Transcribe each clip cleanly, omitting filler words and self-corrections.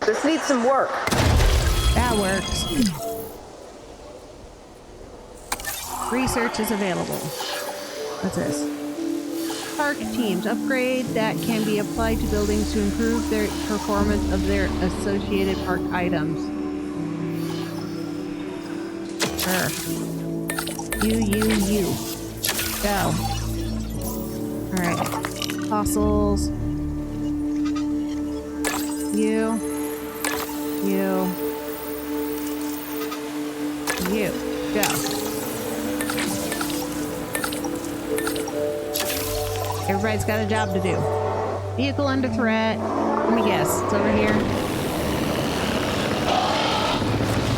This needs some work. That works. Research is available. What's this? Park teams. Upgrade that can be applied to buildings to improve their performance of their associated park items. Sure. You. Go. Alright. Fossils. You. Go. Everybody's got a job to do. Vehicle under threat. Let me guess. It's over here.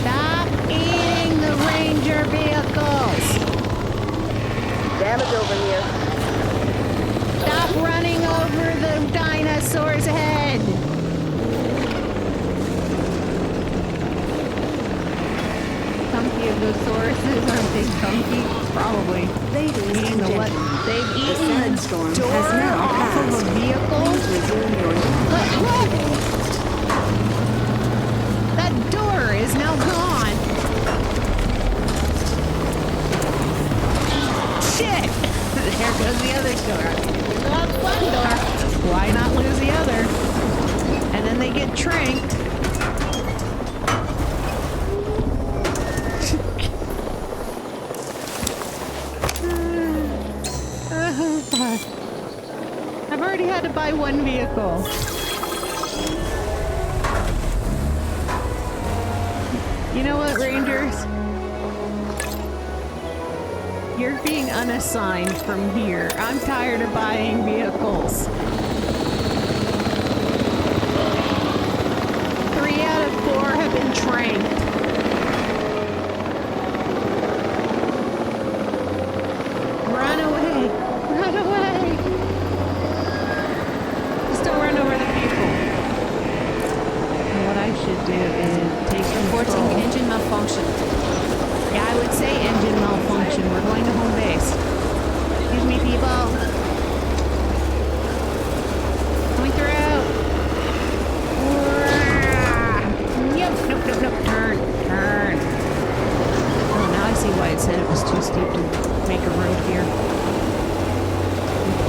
Stop eating the ranger vehicles! Damage over here. Stop running over the dinosaur's head! Gosauruses, aren't they chunky? Probably. Ladies and what? They've eaten the storm door has now off passed. of a vehicle? Resume your Look! That door is now gone! Shit! There goes the other door. Not one door. Why not lose the other? And then they get tranked. I've already had to buy one vehicle. You know what, Rangers? You're being unassigned from here. I'm tired of buying vehicles. 3 out of 4 have been trained. Run away! Run away! Just don't run over the people. And what I should do is take Reporting control. engine malfunction. Yeah, I would say engine malfunction. We're going to home base. Excuse me, people. Coming through. Yep. Nope. Turn. Oh, now I see why it said it was too steep to make a road here.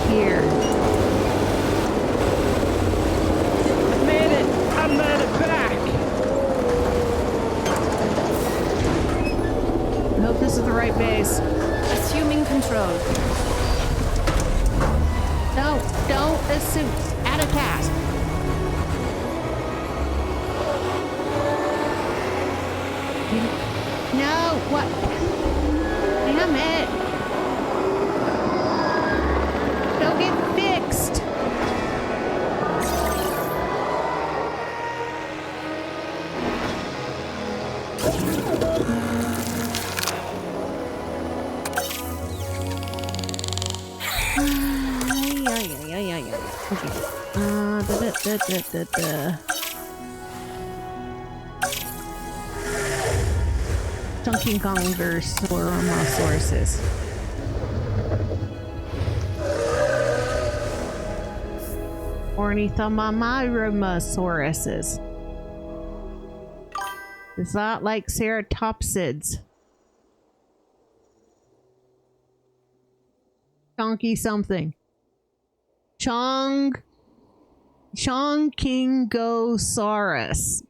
Here. Made it. I made it back. I hope this is the right base. Assuming control. No, don't assume. Add a task. No, what? Damn it. Don't get fixed. Okay. Donkey Kongers or Sorosauruses. Ornithomyrmosauruses. Is that like ceratopsids? Chonky something. Chonkingosaurus.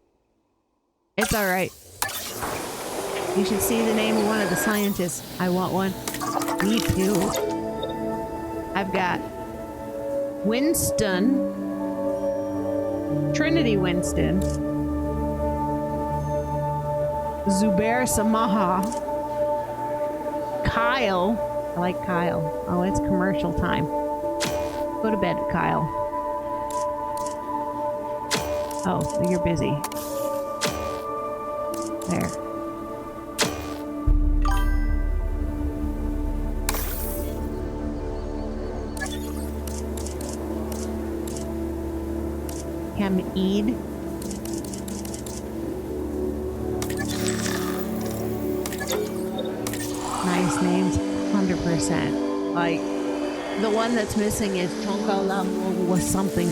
It's alright. You should see the name of one of the scientists. I want one. Me too. I've got Winston. Trinity Winston. Zubair Samaha. Kyle. I like Kyle. Oh, it's commercial time. Go to bed, Kyle. Oh, you're busy. There. Eid. Nice names, 100%. Like, the one that's missing is Chonkalam was something.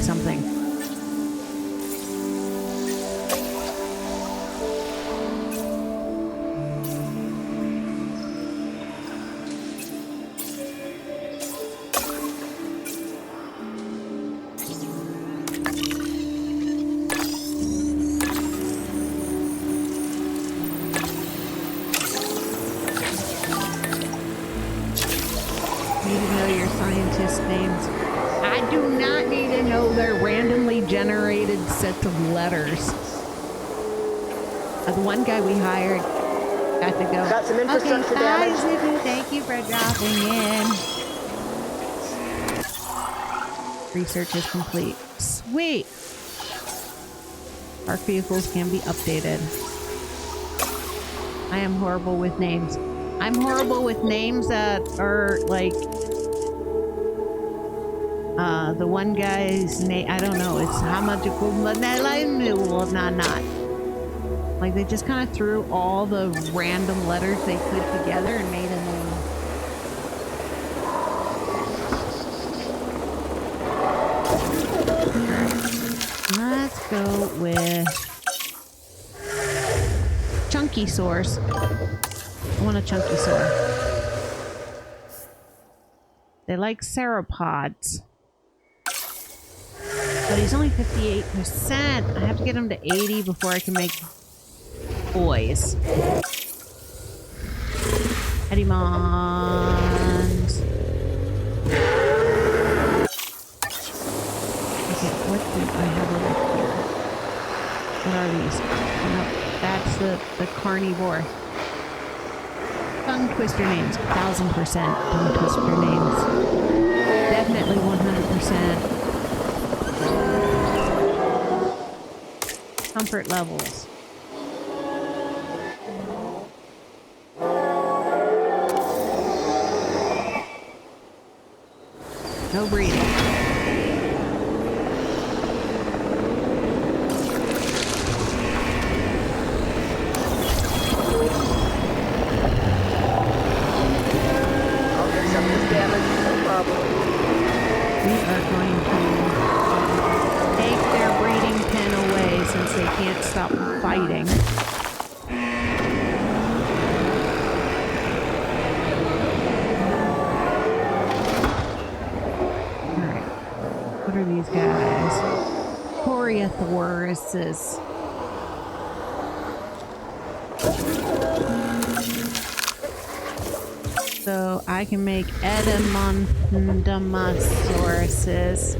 scientist names. I do not need to know their randomly generated sets of letters. The one guy we hired got to go. Got some infrastructure okay, damage. bye, Zippy. Thank you for dropping in. Research is complete. Sweet. Park vehicles can be updated. I am horrible with names. I'm horrible with names that are like the one guy's name. I don't know. It's Hamajuku. Not. Like they just kind of threw all the random letters they could together and made a name. Let's go with Chunky Source. I want a Chunky Source. They like sauropods. But he's only 58%. I have to get him to 80 before I can make boys. Edimons. Okay, what do I have over here? What are these? No, that's the carnivore. Tongue twister names. 1000% tongue twister names. Definitely 100%. Comfort levels. No breathing. I'll fix up this damage, no problem. We are going to take their breeding pen away since they can't stop fighting. Alright. What are these guys? Coriathoruses. So I can make Edemondamasauruses.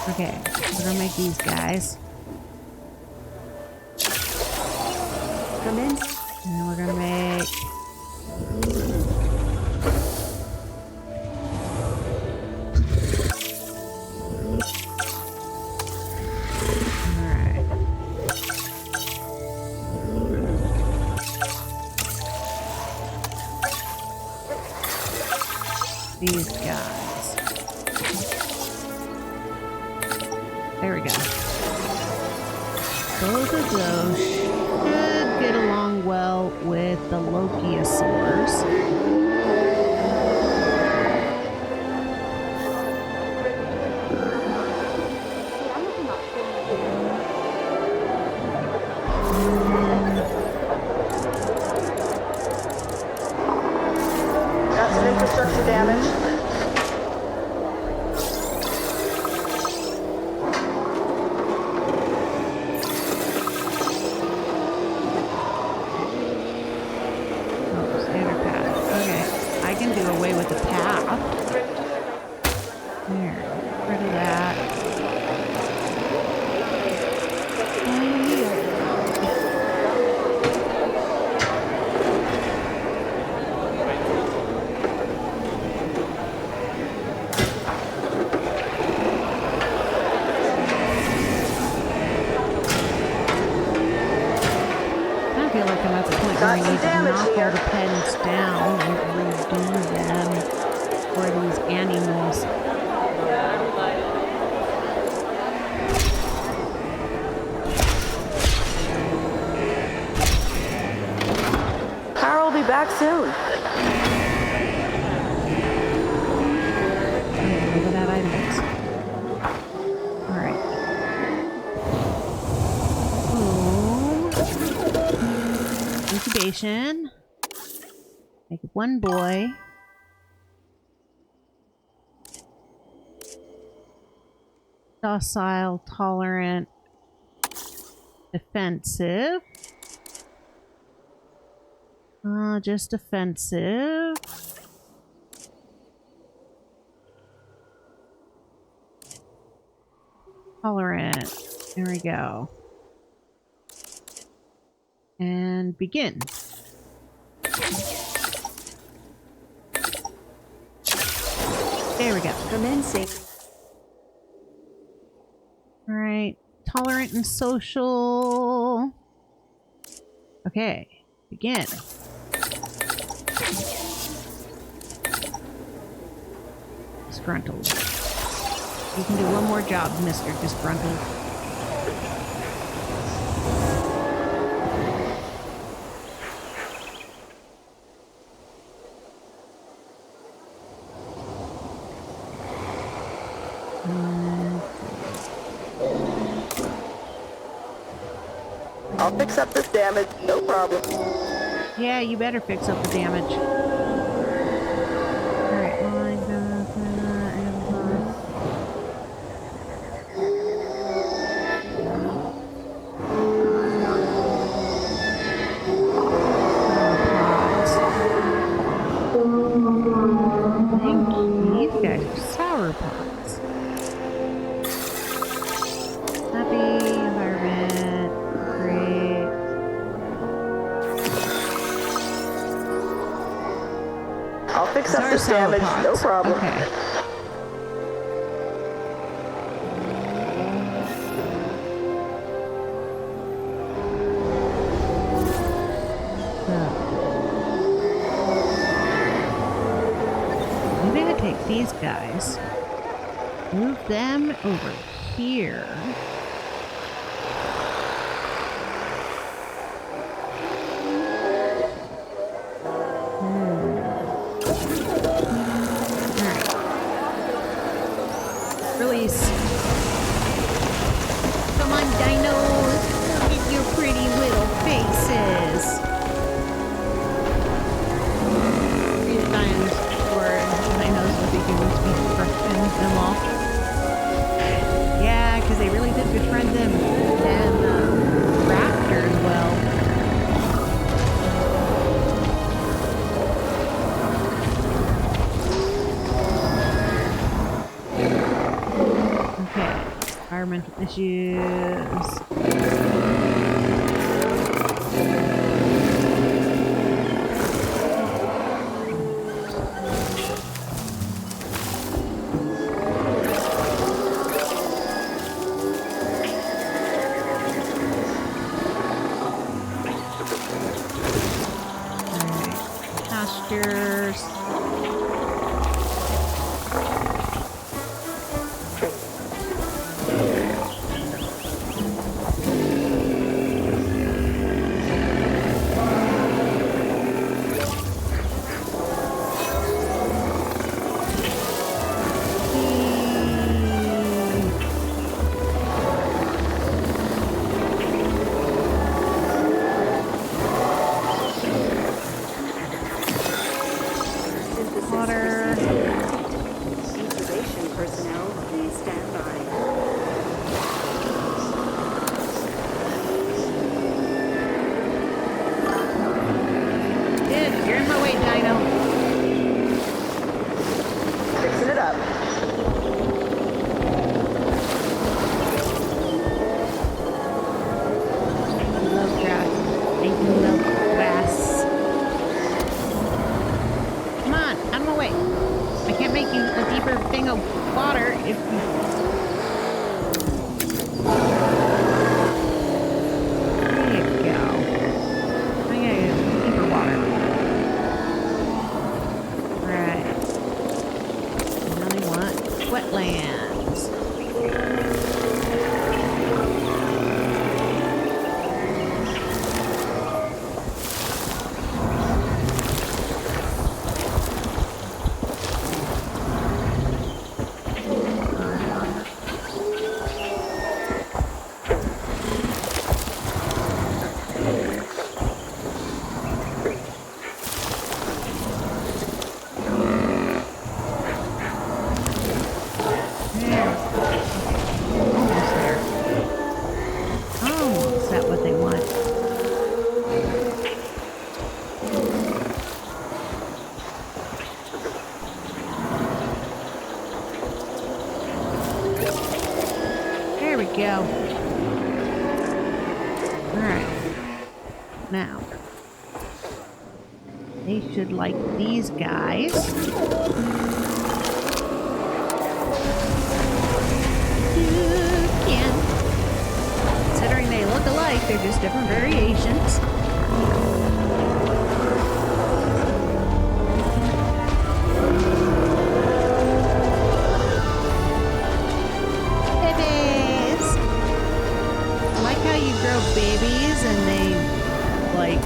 Okay, we're gonna make these guys. Come in. And then we're gonna make... Alright. These guys. There we go. Both of those should get along well with the Lokiosaurs. Got some infrastructure damage. Standard path. Okay, I can do away with the path. There, get rid of that. I feel like I'm at the point where I Got some need to damage knock here. all the pens down and redo them for these animals. Power will be back soon. Look at that items. Alright. Boom. Incubation. Make one boy. Docile, tolerant, defensive. Just defensive. Tolerant. There we go. And begin. There we go. Commencing. Alright. Tolerant and social. Okay. Begin. Disgruntled. You can do one more job, Mr. Disgruntled. I'll fix up this damage, no problem. Yeah, you better fix up the damage. Alright, line, I think these guys are sour pots. Happy environment. Great. I'll fix up Sour this damage, pots. no problem. Okay. Maybe I could take these guys, move them over here. Alright. Release. Come on, dinos! Look at your pretty little faces! 3 times for dinos would be going to be befriending them all. Yeah, because they really did befriend them and Raptor as well. Okay, environmental issues. Alright, pastures. Alright. Now. They should like these guys. Considering they look alike, they're just different variations. Babies! I like how you grow babies and they, like...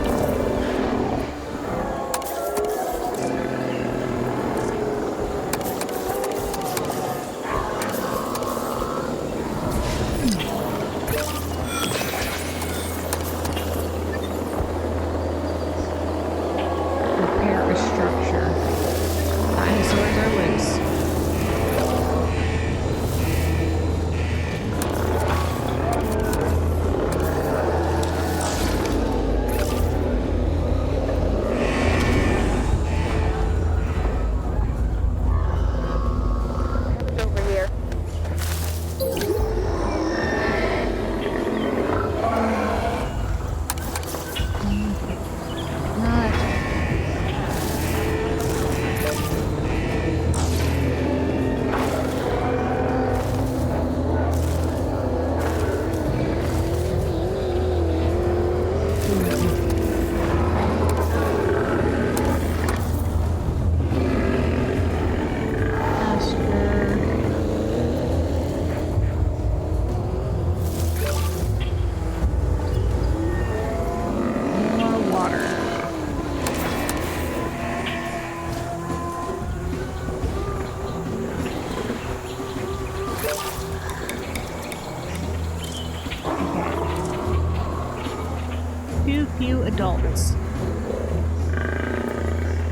Adults.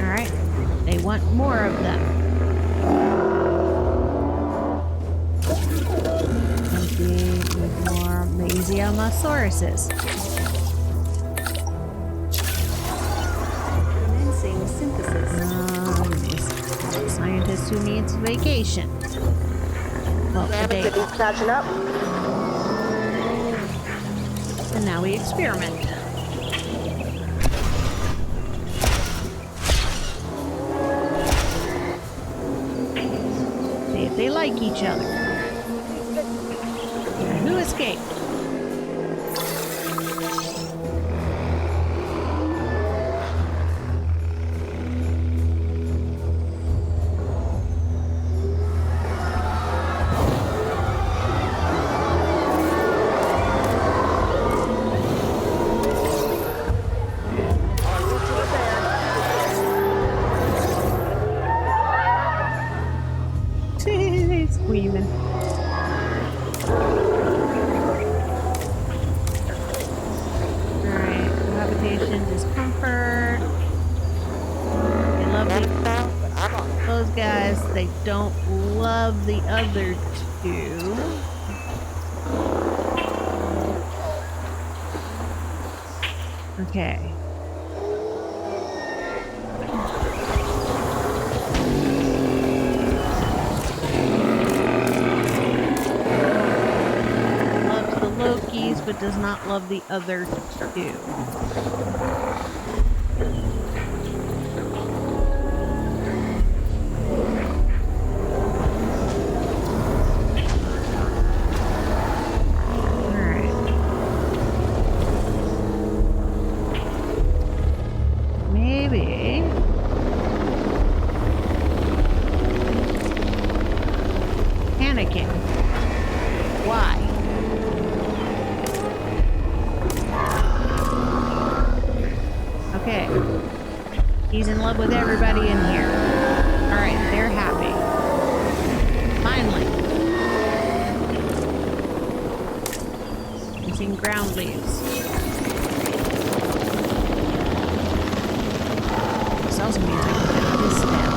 Alright. They want more of them. Maybe more Amaziamosauruses. Commencing synthesis. Scientist who needs vacation. Well, today. Chibi's catching up. And now we experiment. They like each other. And who escaped? Squeaming. Alright, cohabitation, discomfort. They love those guys. They don't love the other two. Okay. But does not love the other two. Alright. Maybe. Panicking. Why? Okay. He's in love with everybody in here. Alright, they're happy. Finally. Missing ground leaves. This also means I can put this down.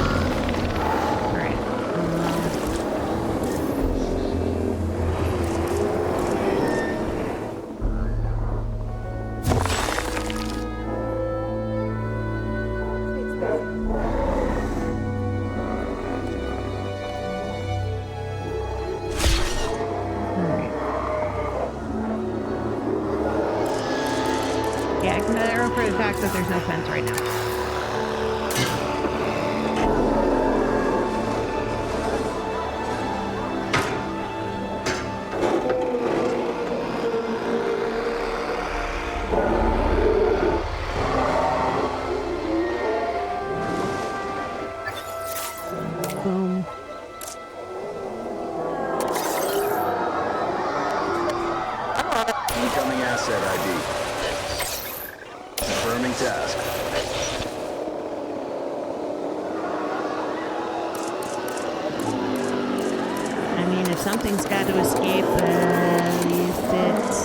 Alright. Yeah, I can narrow for the fact that there's no fence right now. Boom. Incoming asset ID. Confirming task. I mean, if something's got to escape, at least it's...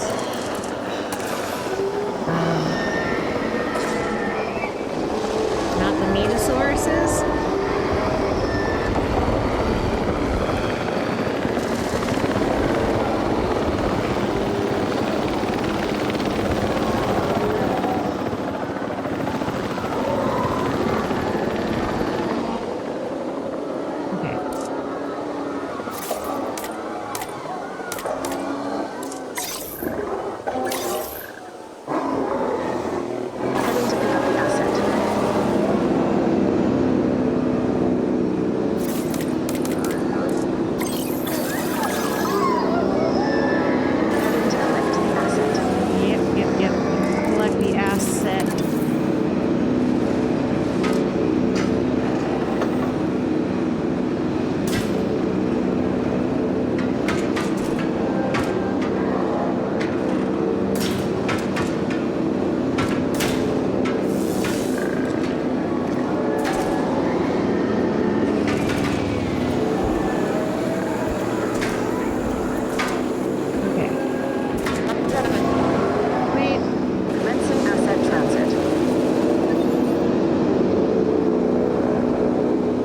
not the Metosauruses? Heading to pick up the asset. Heading to collect the asset. Yep. Collect the asset. Okay. Wait. Commencing asset transit.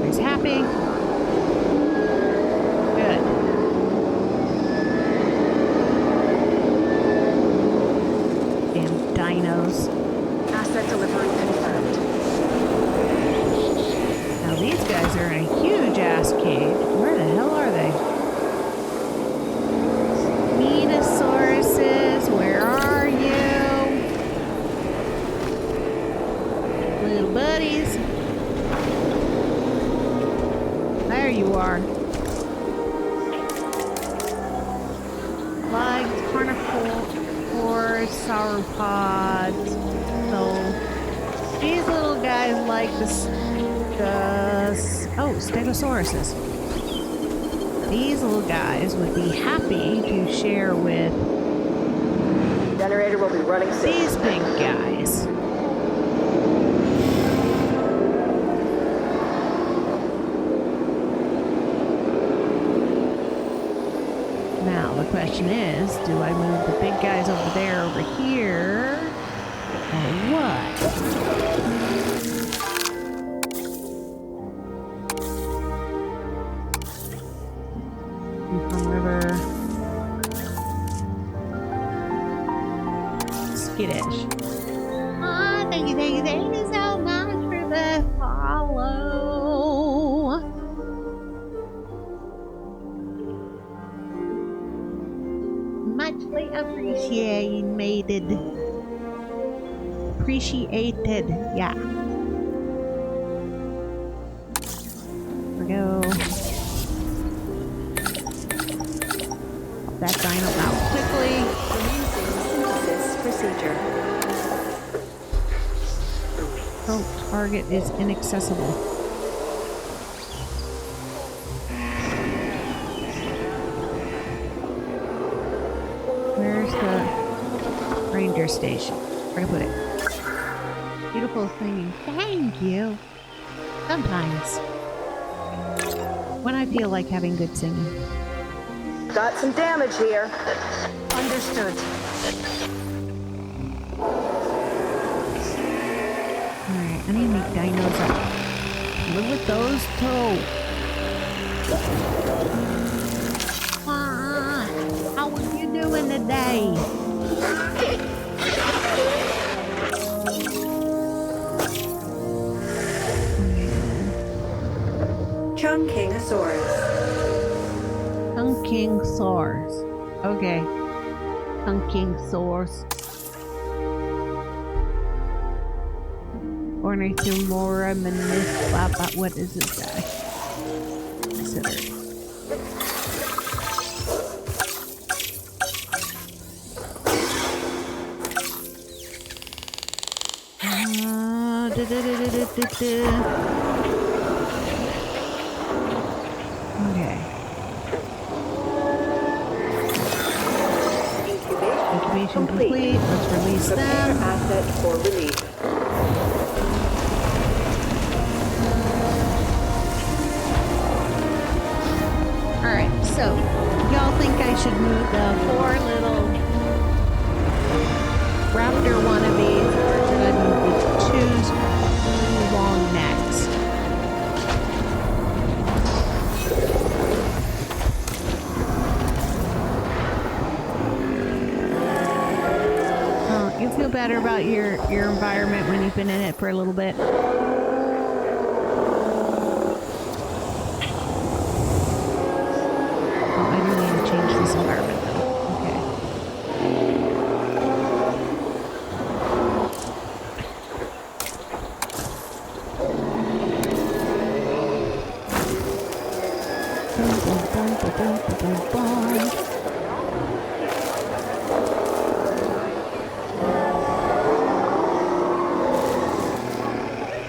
He's happy. Good. Damn dinos. Asset delivery confirmed. Now these guys are in a huge ass cave. Where the hell are they? Metosauruses, where are you? Little buddies. There you are. Flags, carnivores, sauropods. So these little guys like oh, stegosauruses. These little guys would be happy to share with Generator will be running soon. these big guys. Now the question is, do I move the big guys over there over here? Or what? Yukon River. Skittish. Oh, thank you so much for the follow. Muchly appreciated. Appreciated, yeah. Here we go. That dino out quickly. Commencing synthesis procedure. Oh, target is inaccessible. Where's the ranger station? Where to put it? Beautiful singing. Thank you. Sometimes. When I feel like having good singing. Got some damage here. Understood. Alright, I need to make dinos up. Live with those too. How are you doing today? Chunkingosaurus. Chunking Source. Okay. Chunking Source. Ornithomora menis. What is this guy? Consider. Okay. Incubation complete. Let's release Prepare them. asset for release. Alright, so y'all think I should move the 4 little raptor wannabes, or should I move the 2 long necks? Oh, you feel better about your environment when you've been in it for a little bit? This environment though. Okay.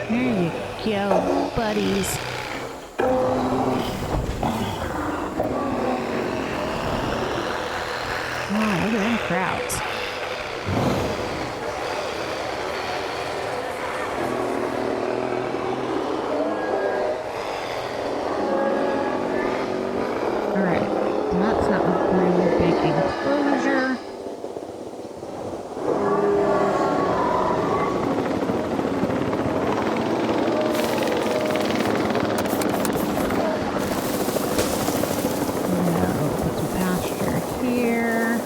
There you go, buddies. Look at them crowds. Alright, that's not a really big enclosure. No, put some pasture here.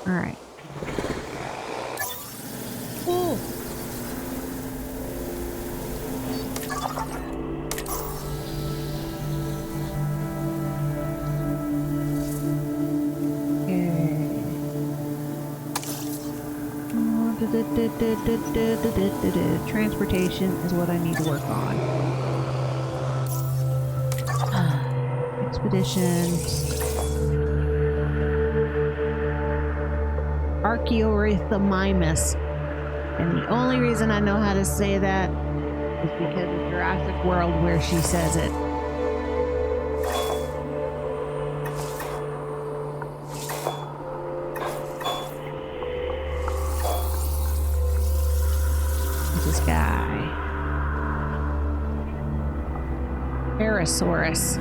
Alright. Cool. Transportation is what I need to work on. Expeditions. Archaeorhythmimus. And the only reason I know how to say that is because of Jurassic World, where she says it. What's this guy? Parasaurus.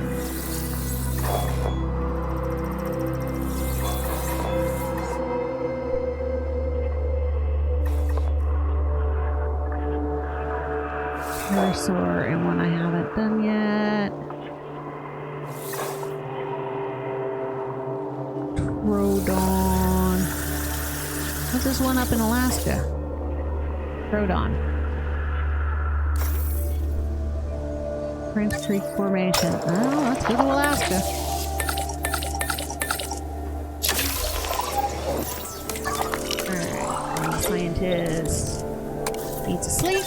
Parasaur, and one I haven't done yet. Troodon. What's this one up in Alaska? Troodon. Prince Creek Formation. Oh, let's go to Alaska. Alright, scientist needs to sleep.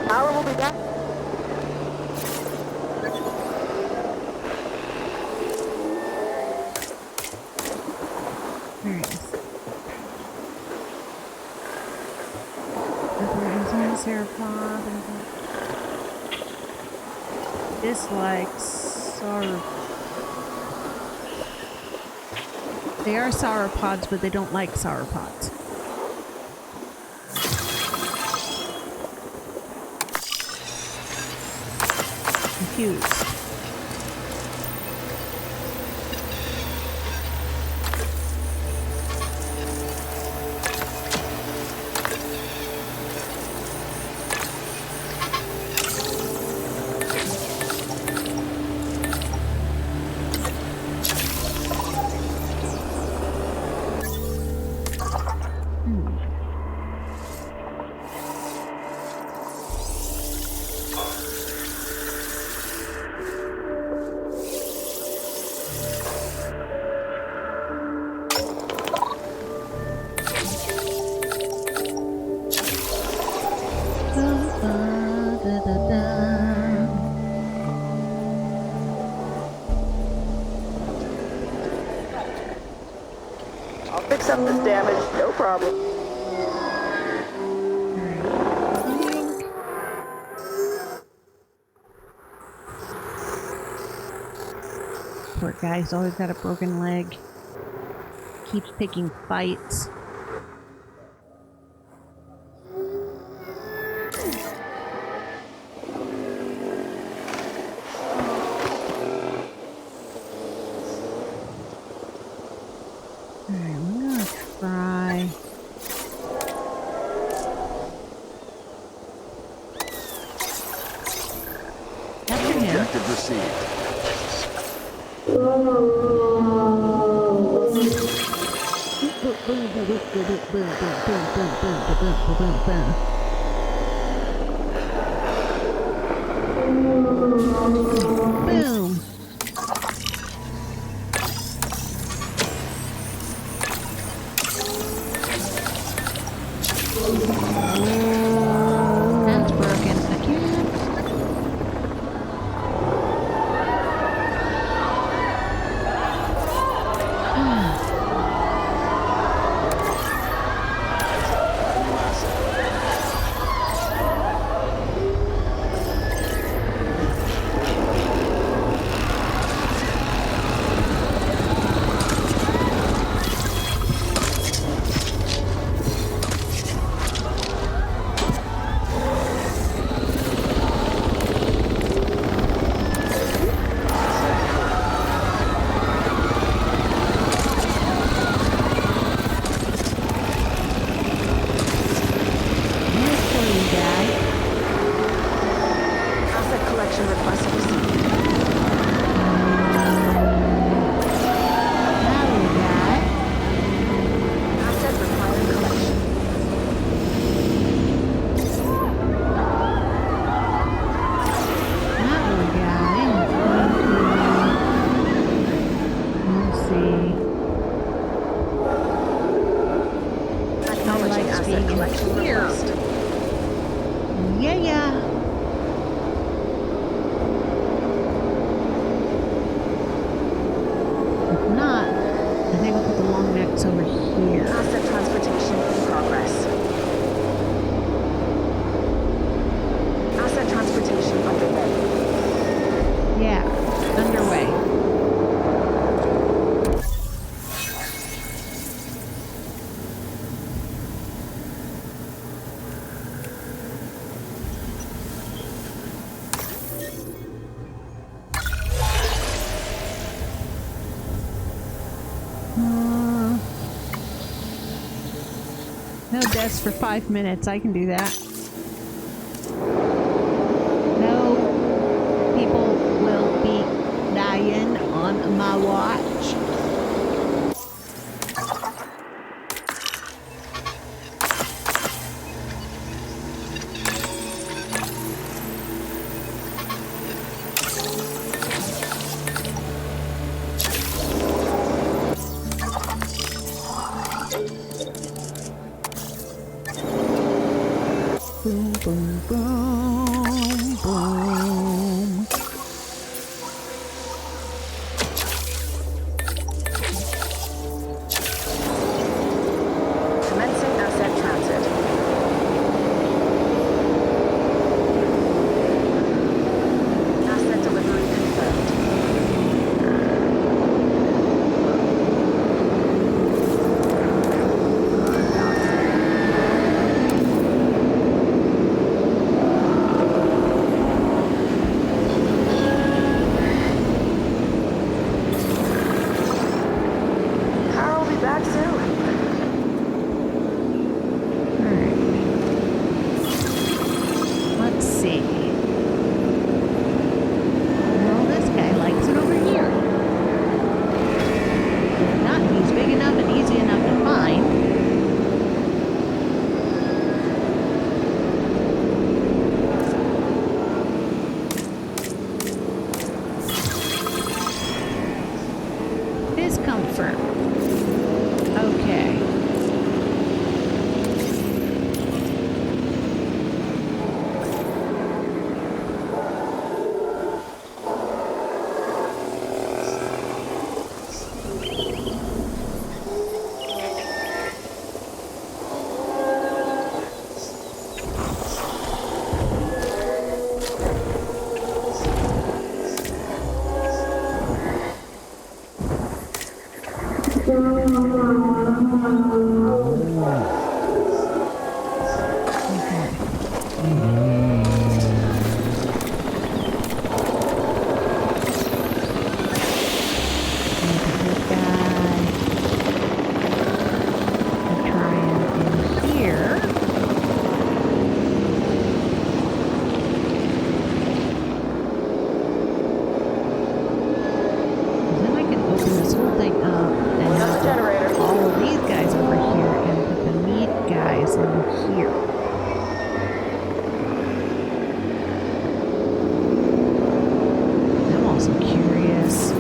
Power will be back. There it is. Sauropod. Dislikes They are sauropods, but they don't like sauropods. Confused. damage, no problem. Poor guy's always got a broken leg. Keeps picking fights. Objective received. Boom. That's broken again. No deaths for 5 minutes. I can do that. No people will be dying on my watch. Boom, boom, boom, boom. Commencing asset transit. Asset delivery confirmed. is in here. I'm also curious.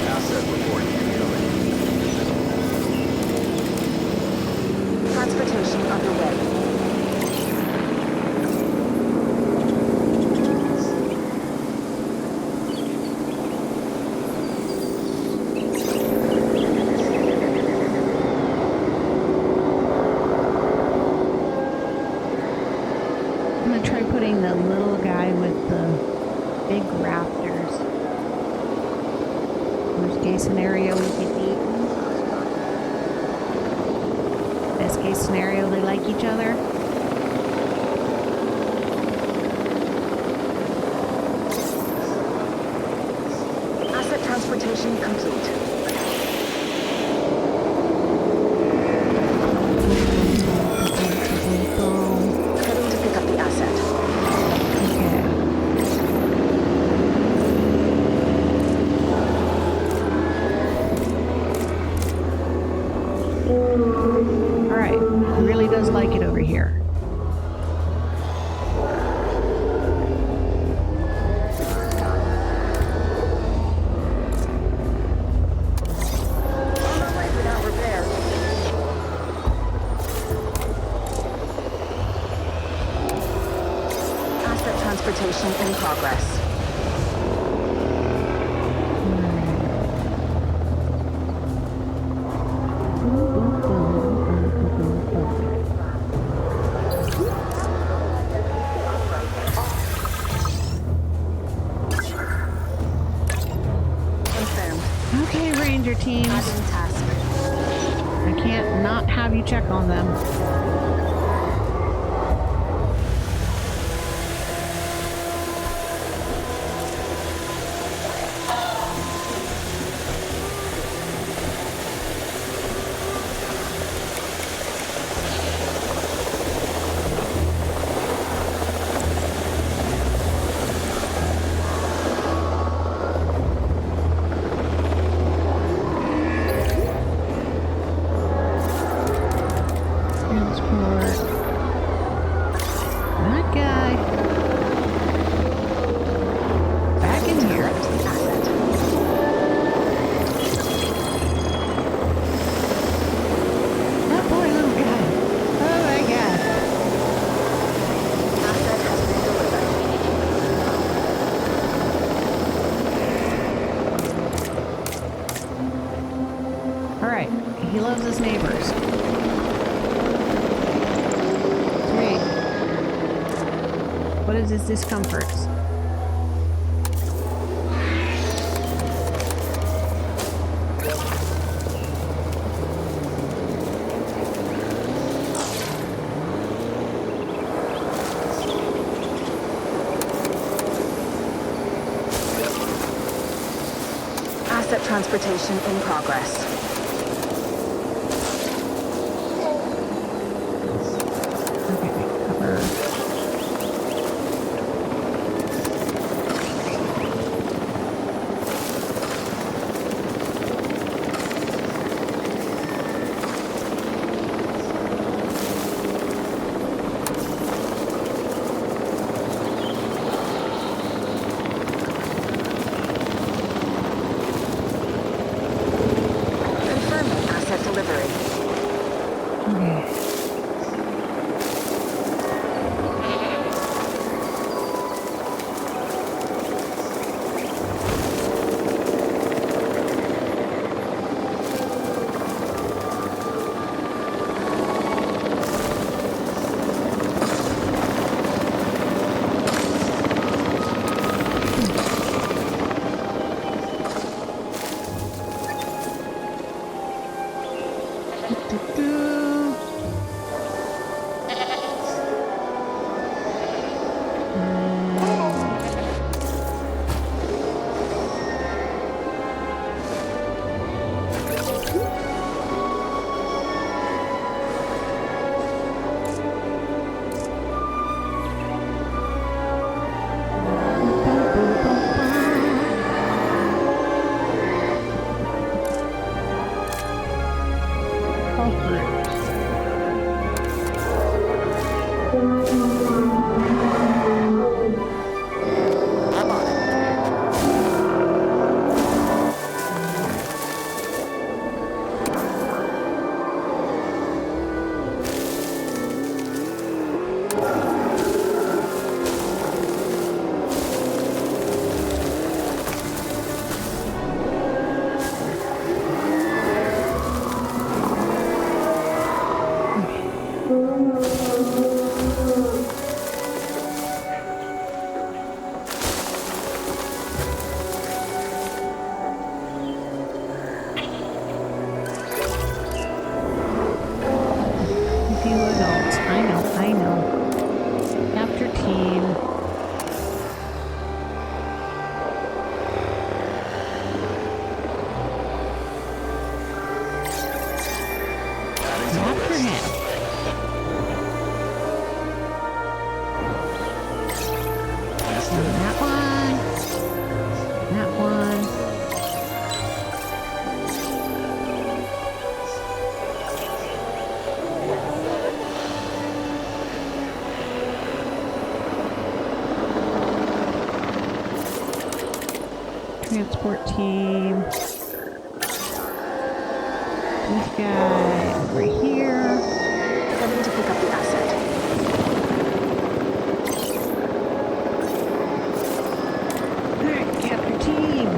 Asset report incoming. Transportation underway. I'm gonna try putting the little guy with the big raptors. Worst case scenario, we get eaten. Best case scenario, they like each other. Asset transportation complete. Heading to pick up the asset. Okay. Alright, he really does like it over here. On our way without repair. Asset transportation in progress. Confirmed. Okay, ranger teams. Adding task. I can't not have you check on them. Transport. That guy. Back in here. Collect the asset. That poor little guy. Oh my god. Asset has been delivered. Alright, he loves his neighbors. Great. What is his discomforts? Asset transportation in progress. Okay, cover. transport team. This guy over here. Heading to pick up the asset. Alright, capture team.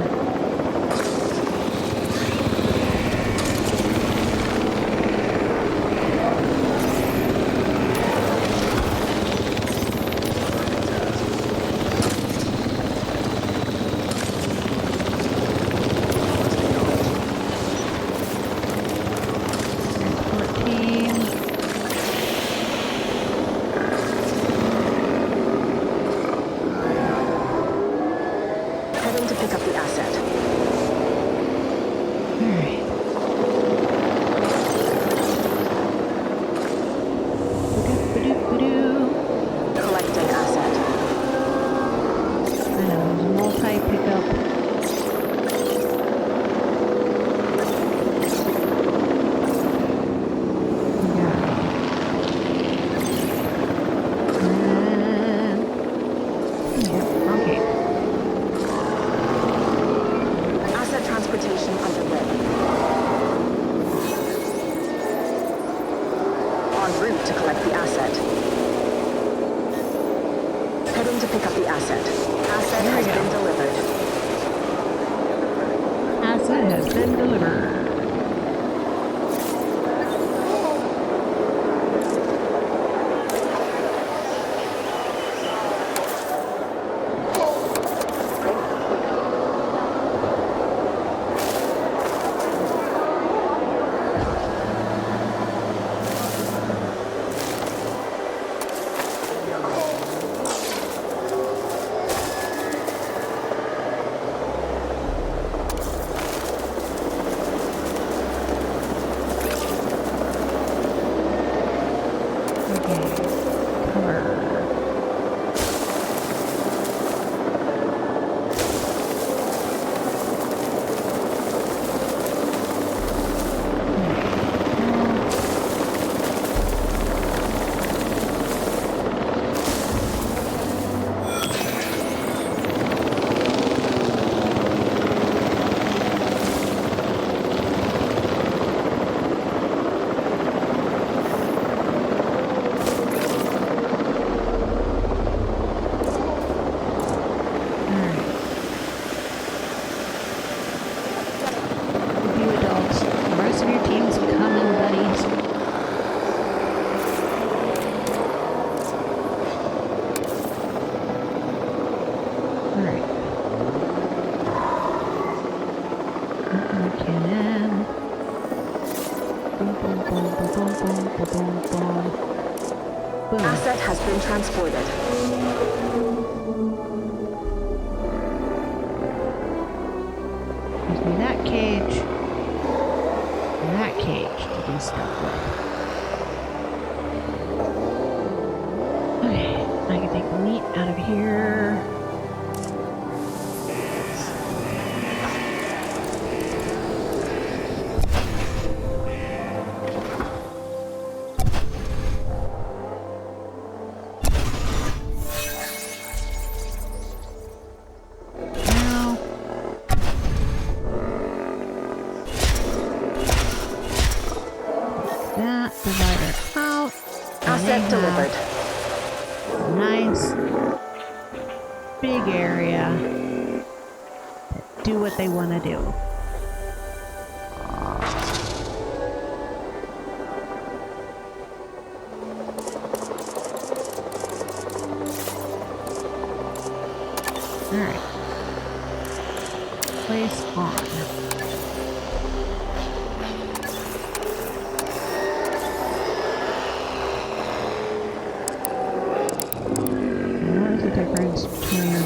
Asset has been transported. Gives me that cage and that cage to do stuff with. Okay, I can take the meat out of here. Delivered. Nice big area that do what they want to do. All right. Place on. Difference between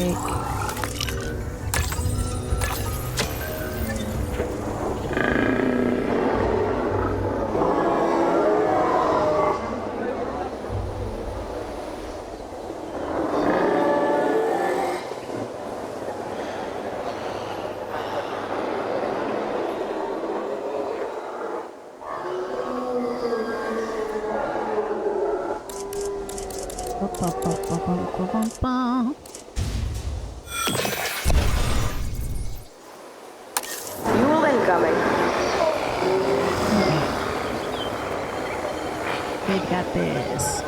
quick. Fuel incoming. They've got this.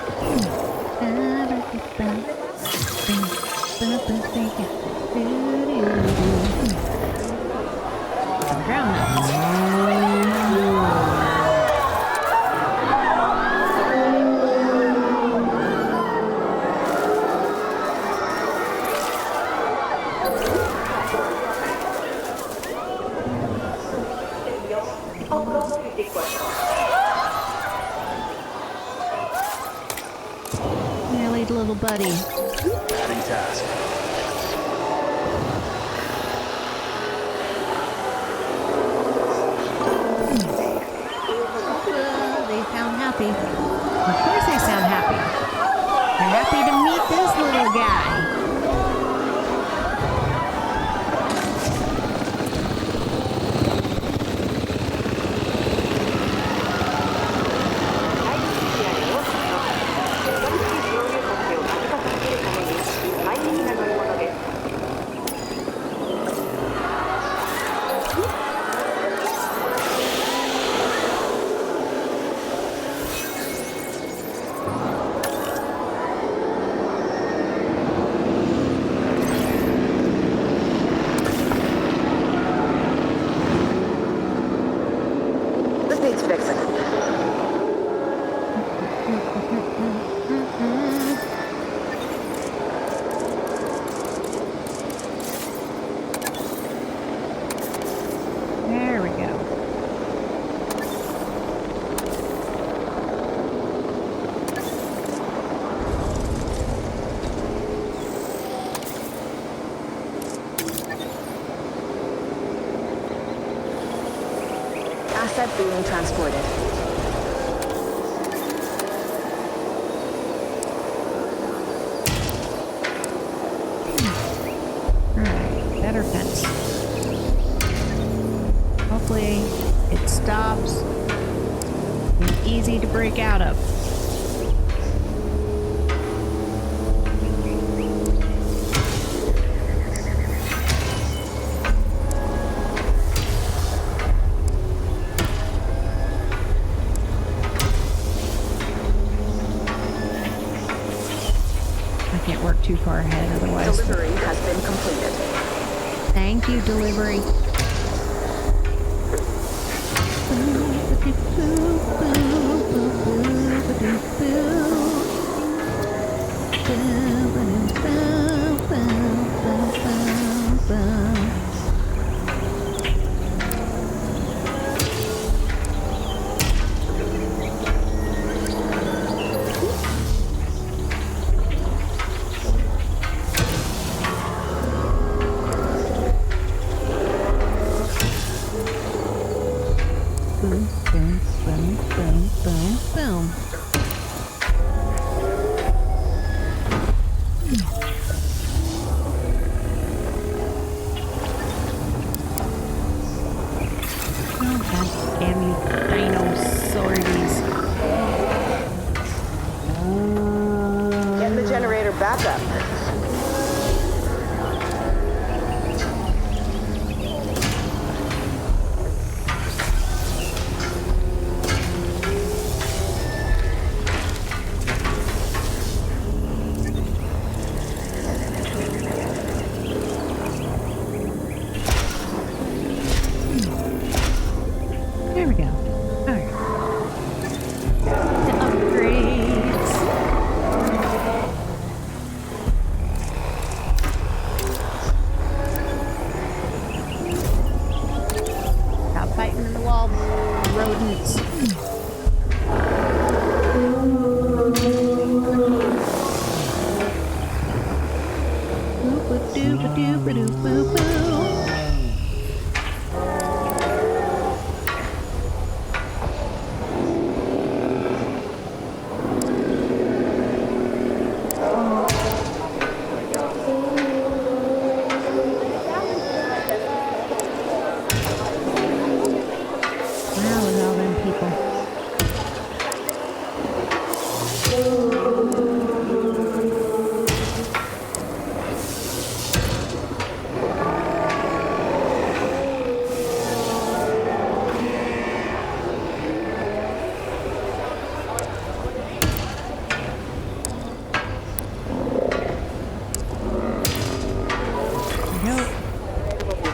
Nearly little buddy. Adding task. They sound happy. Of course they sound happy. They're happy to meet this little guy. This needs fixing. There we go. Asset being transported. Alright, better fence. Hopefully it stops. It's easy to break out of. I can't work too far ahead, otherwise. Delivery has been completed. Thank you, delivery. Boom, boom, boom, boom, boom, boom. Oh, god damn you, dinosauries. Get the generator back up. There we go. Alright. The upgrades.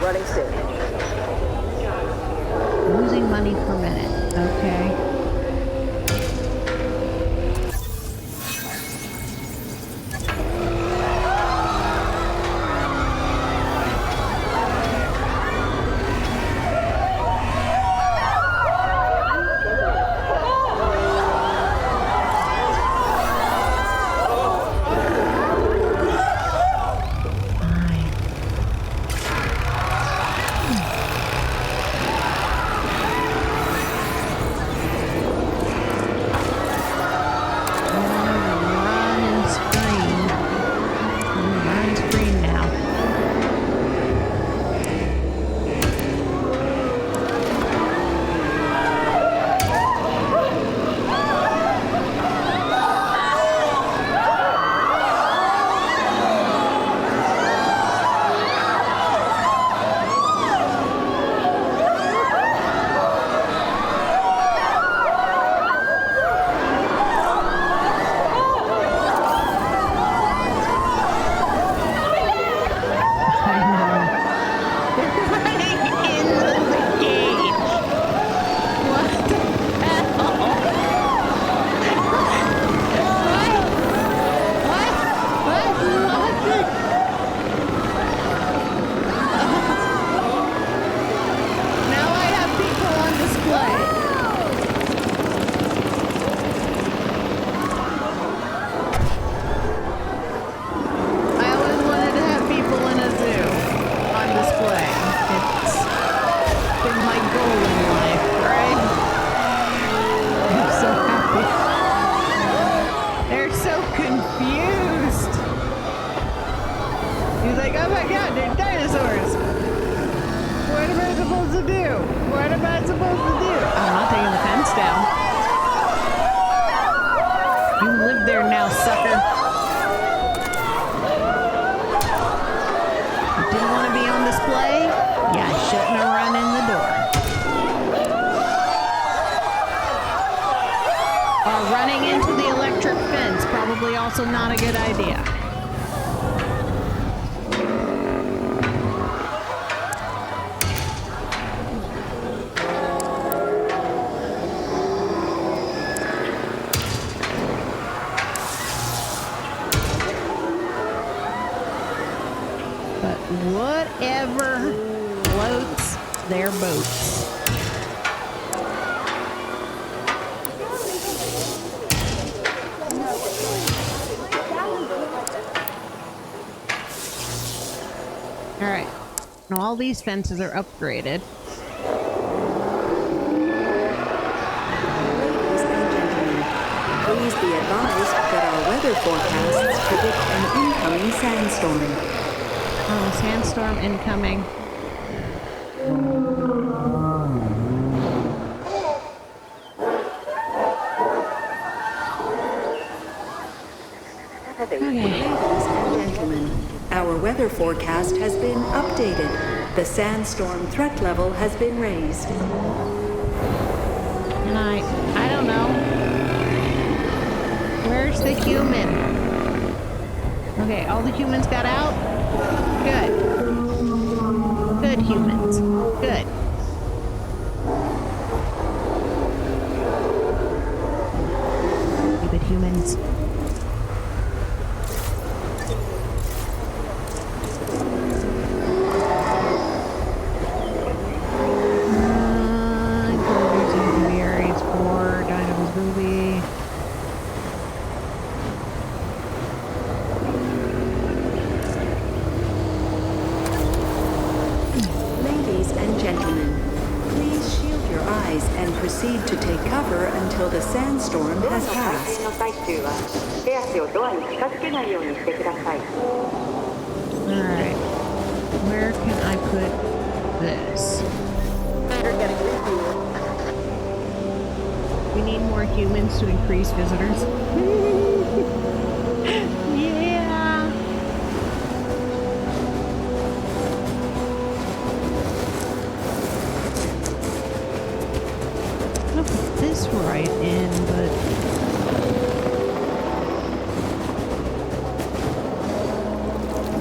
Running soon. Losing money per minute. Okay. Also not a good idea. But whatever floats their boats. Now all these fences are upgraded. Ladies and gentlemen, please be advised that our weather forecasts predict an incoming sandstorm. Oh, sandstorm incoming. Okay. Ladies and gentlemen, our weather forecast has been updated. The sandstorm threat level has been raised. And I don't know. Where's the human? Okay, all the humans got out? Good. Good humans. Good. Good humans. proceed to take cover until the sandstorm has passed. Alright. Where can I put this? You're getting refueled. We need more humans to increase visitors. Yeah! I'll put this right in, but...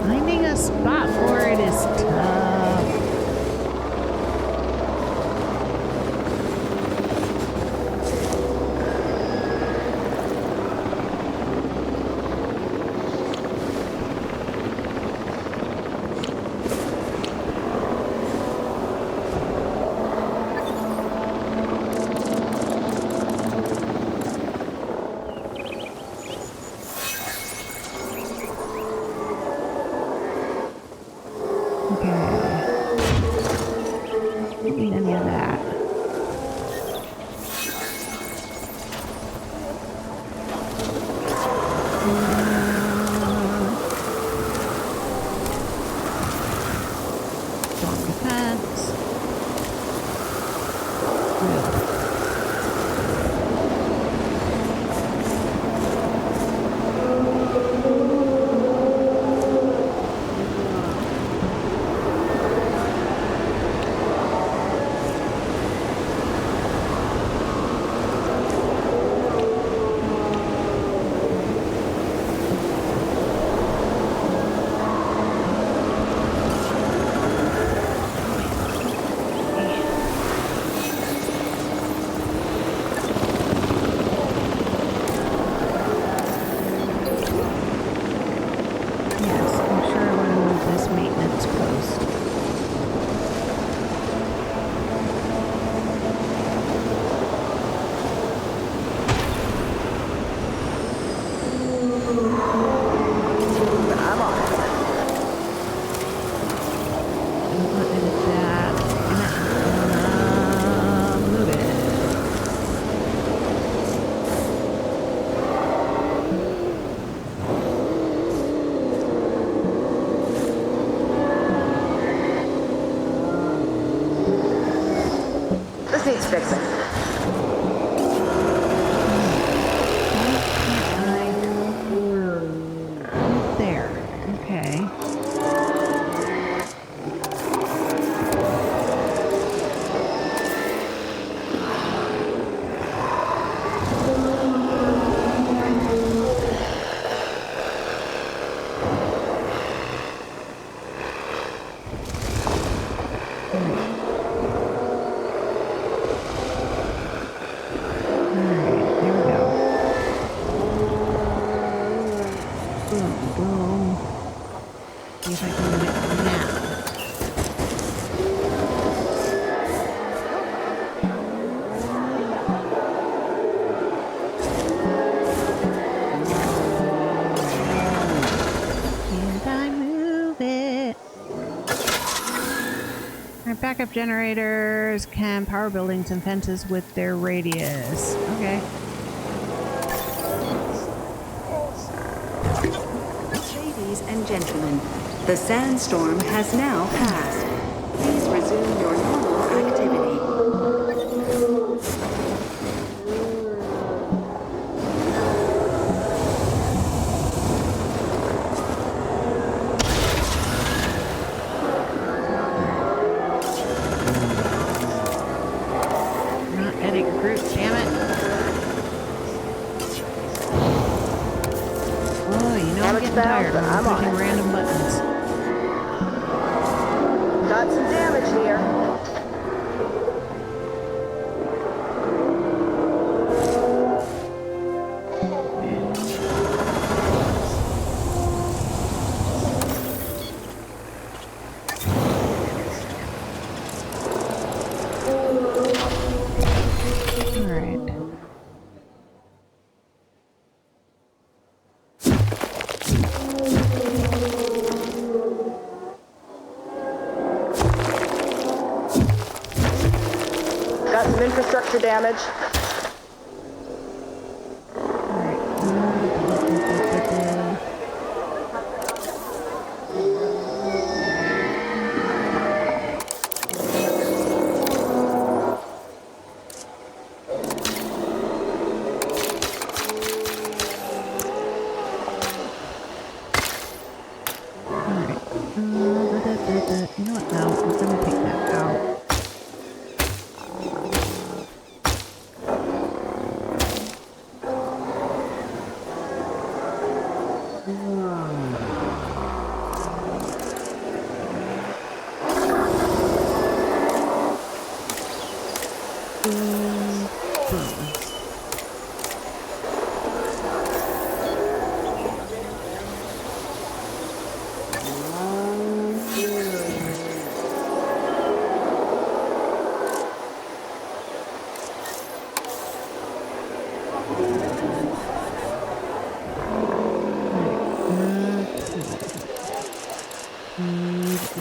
finding a spot for it is tough. Don't need any of that. Strong defense. Good. Needs fixing. There. Okay. See if I can do it now. Can't I move it? Our backup generators can power buildings and fences with their radius. Okay. Ladies and gentlemen, the sandstorm has now passed. Please resume your normal activity. Not edit group, damn it. Oh, you know I'm getting tired of pushing random buttons. Got some damage here. Some infrastructure damage. You know what? No, I'm gonna take that out.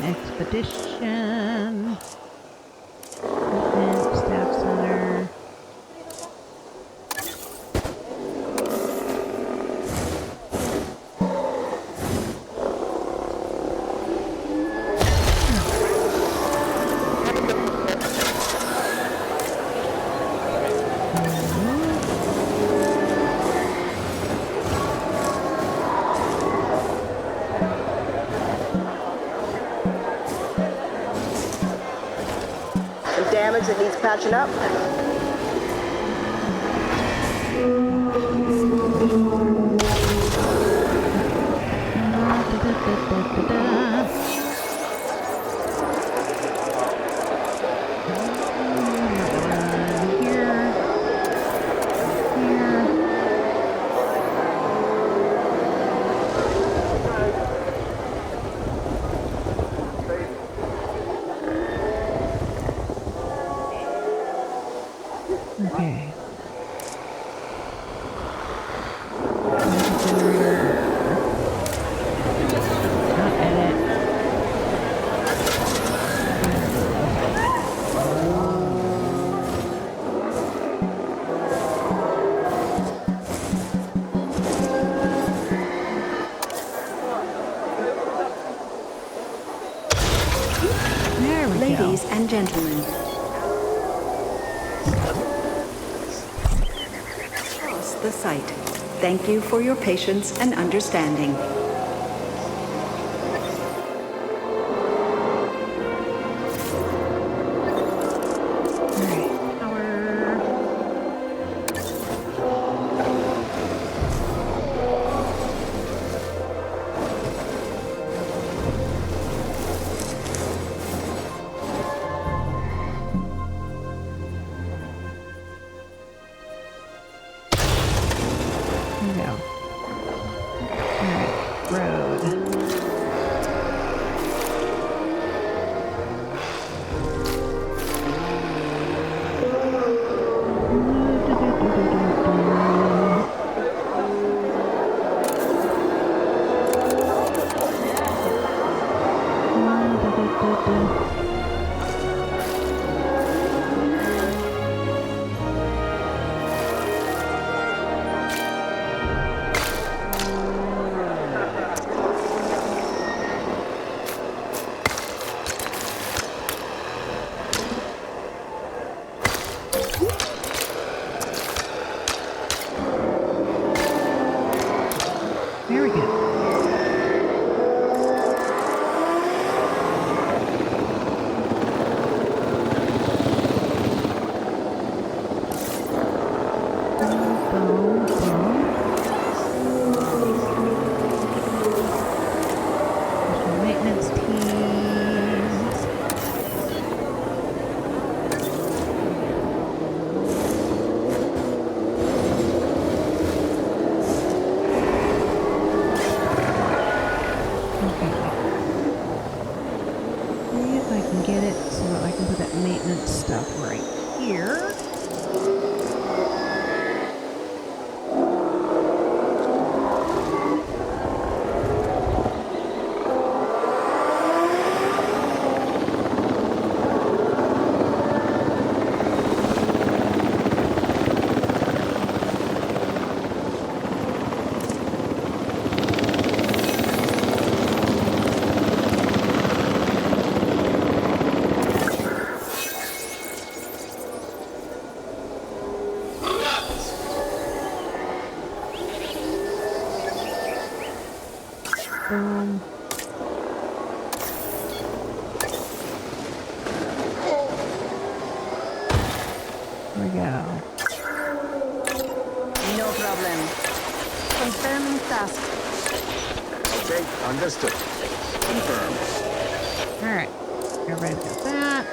Expedition. Equipment, staff center. Damage that needs patching up. Okay. Not edit. There we go. Ladies and gentlemen, the site. Thank you for your patience and understanding. Very good. Maintenance teams. Get it so that I can put that maintenance stuff right here. Here we go. No problem. Confirming task. Okay, understood. Confirmed. Alright. Everybody's got that.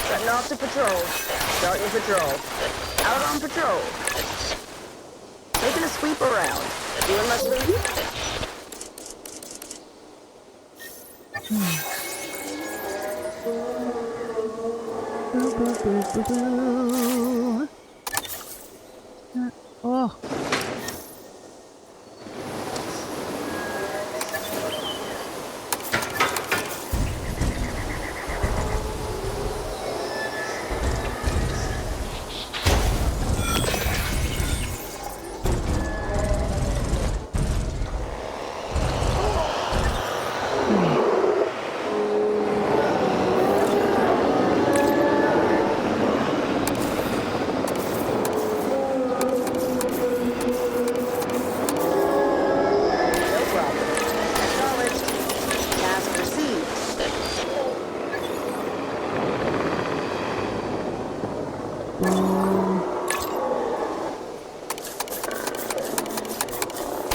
Setting off to patrol. Start your patrol. Out on patrol. Taking a sweep around. Doing my sweep. Boo, boo, boo, boo, boo. Oh. No problem. Acknowledged. Task received.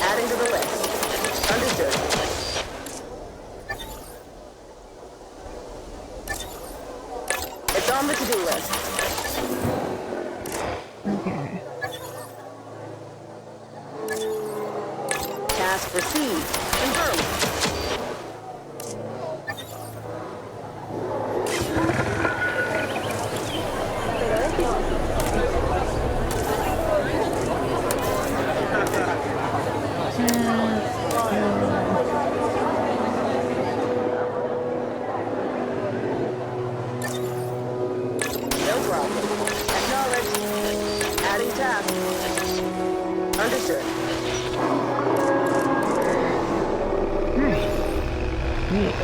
Adding to the list. Understood. It's on the to-do list. Okay. Task received. Confirmed. No problem. Acknowledged. Adding task. Understood. Alright. Wait.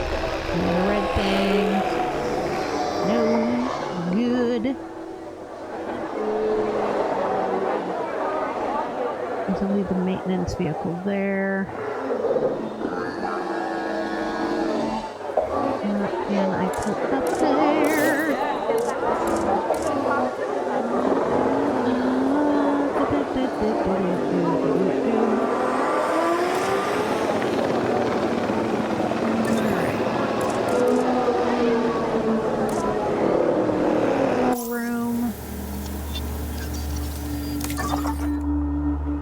No red things. No. Good. Let's leave the maintenance vehicle there. What can I put up there? Room.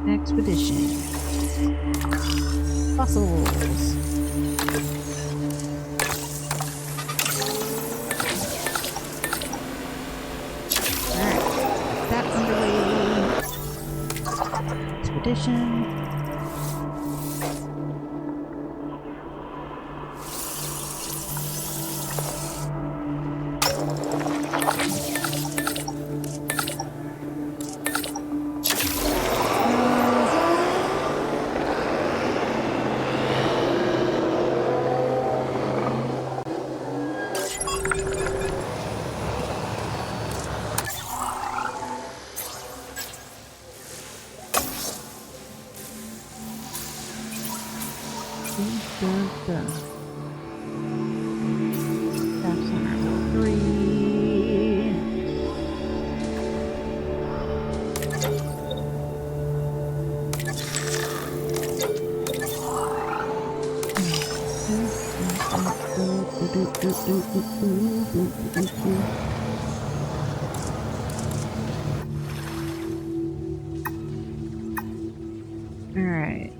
Expedition. Fossils. Alright. That underway. Expedition. Staff center level 3. All right.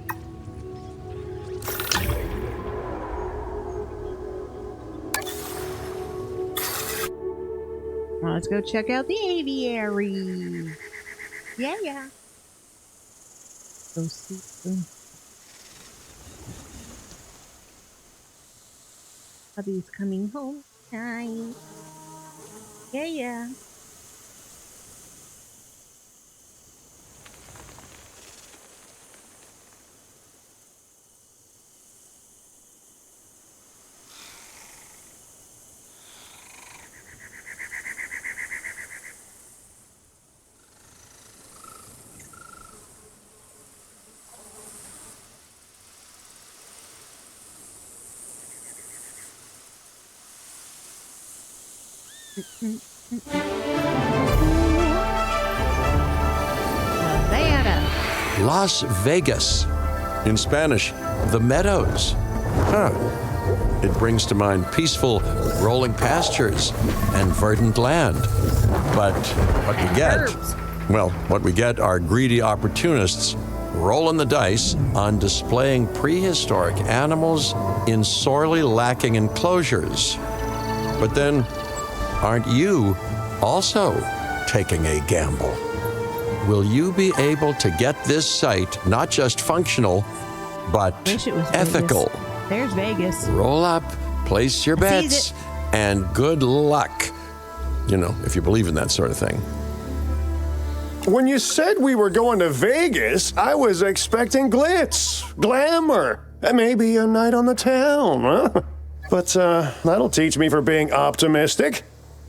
Well, let's go check out the aviary. Yeah, yeah. Go see them. Hubby's coming home. Hi. Yeah, yeah. Nevada. Las Vegas. In Spanish, the Meadows. Huh. It brings to mind peaceful, rolling pastures and verdant land. But what we get, Herbs. well, what we get are greedy opportunists rolling the dice on displaying prehistoric animals in sorely lacking enclosures. But then, aren't you also taking a gamble? Will you be able to get this site not just functional, but Wish it was ethical? Vegas. There's Vegas. Roll up, place your Sees bets, it. and good luck. You know, if you believe in that sort of thing. When you said we were going to Vegas, I was expecting glitz, glamour, and maybe a night on the town, huh? But that'll teach me for being optimistic.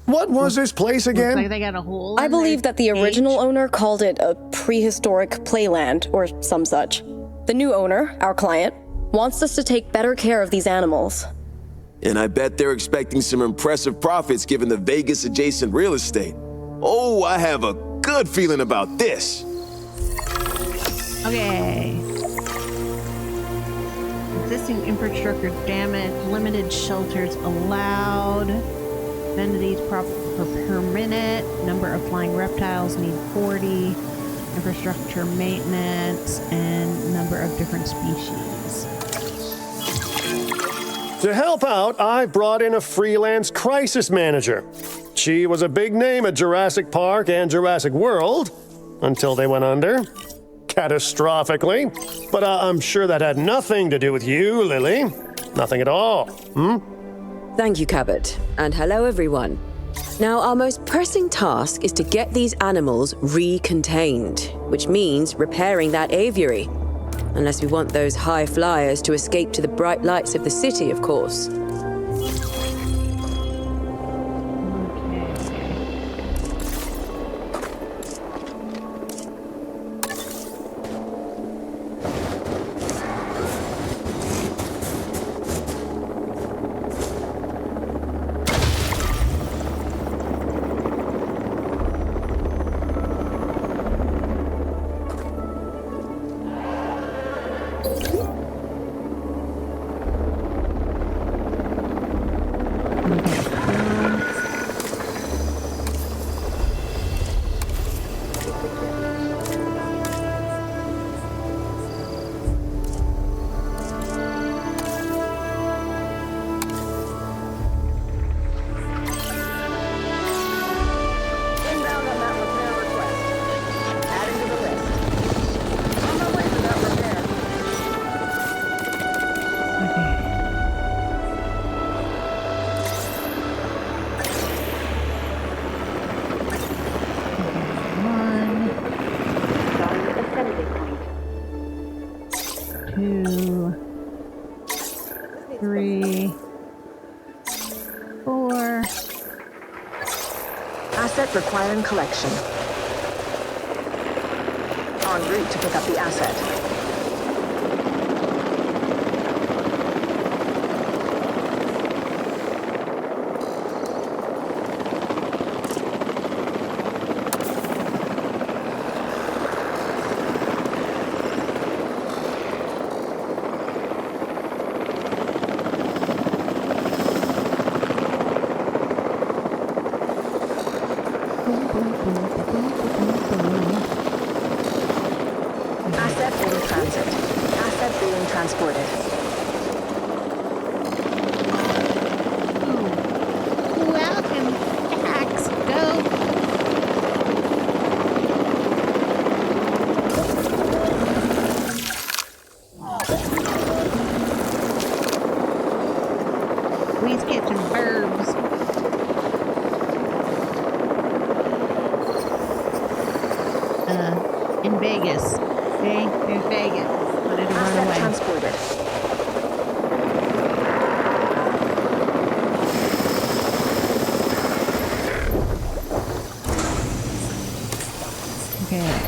What was this place Looks again? like they got a hole. I in their believe that the original cage. owner called it a prehistoric playland or some such. The new owner, our client, wants us to take better care of these animals. And I bet they're expecting some impressive profits given the Vegas adjacent real estate. Oh, I have a good feeling about this. Okay. Existing infrastructure damage, limited shelters allowed. Amenities per minute. Number of flying reptiles need 40. Infrastructure maintenance and number of different species. To help out, I brought in a freelance crisis manager. She was a big name at Jurassic Park and Jurassic World until they went under. Catastrophically. But I'm sure that had nothing to do with you, Lily. Nothing at all. Thank you, Cabot. And hello, everyone. Now, our most pressing task is to get these animals recontained, which means repairing that aviary. Unless we want those high flyers to escape to the bright lights of the city, of course. Inbound on that repair request. Adding to the list. On my way for that repair. Two, 3, 4. Asset requiring collection. En route to pick up the asset. Asset in transit. Asset being transported. Welcome back, Scope. Please get some verbs. In Vegas. Okay, there's Vegas. Wanted to run Asset away. transported. Okay.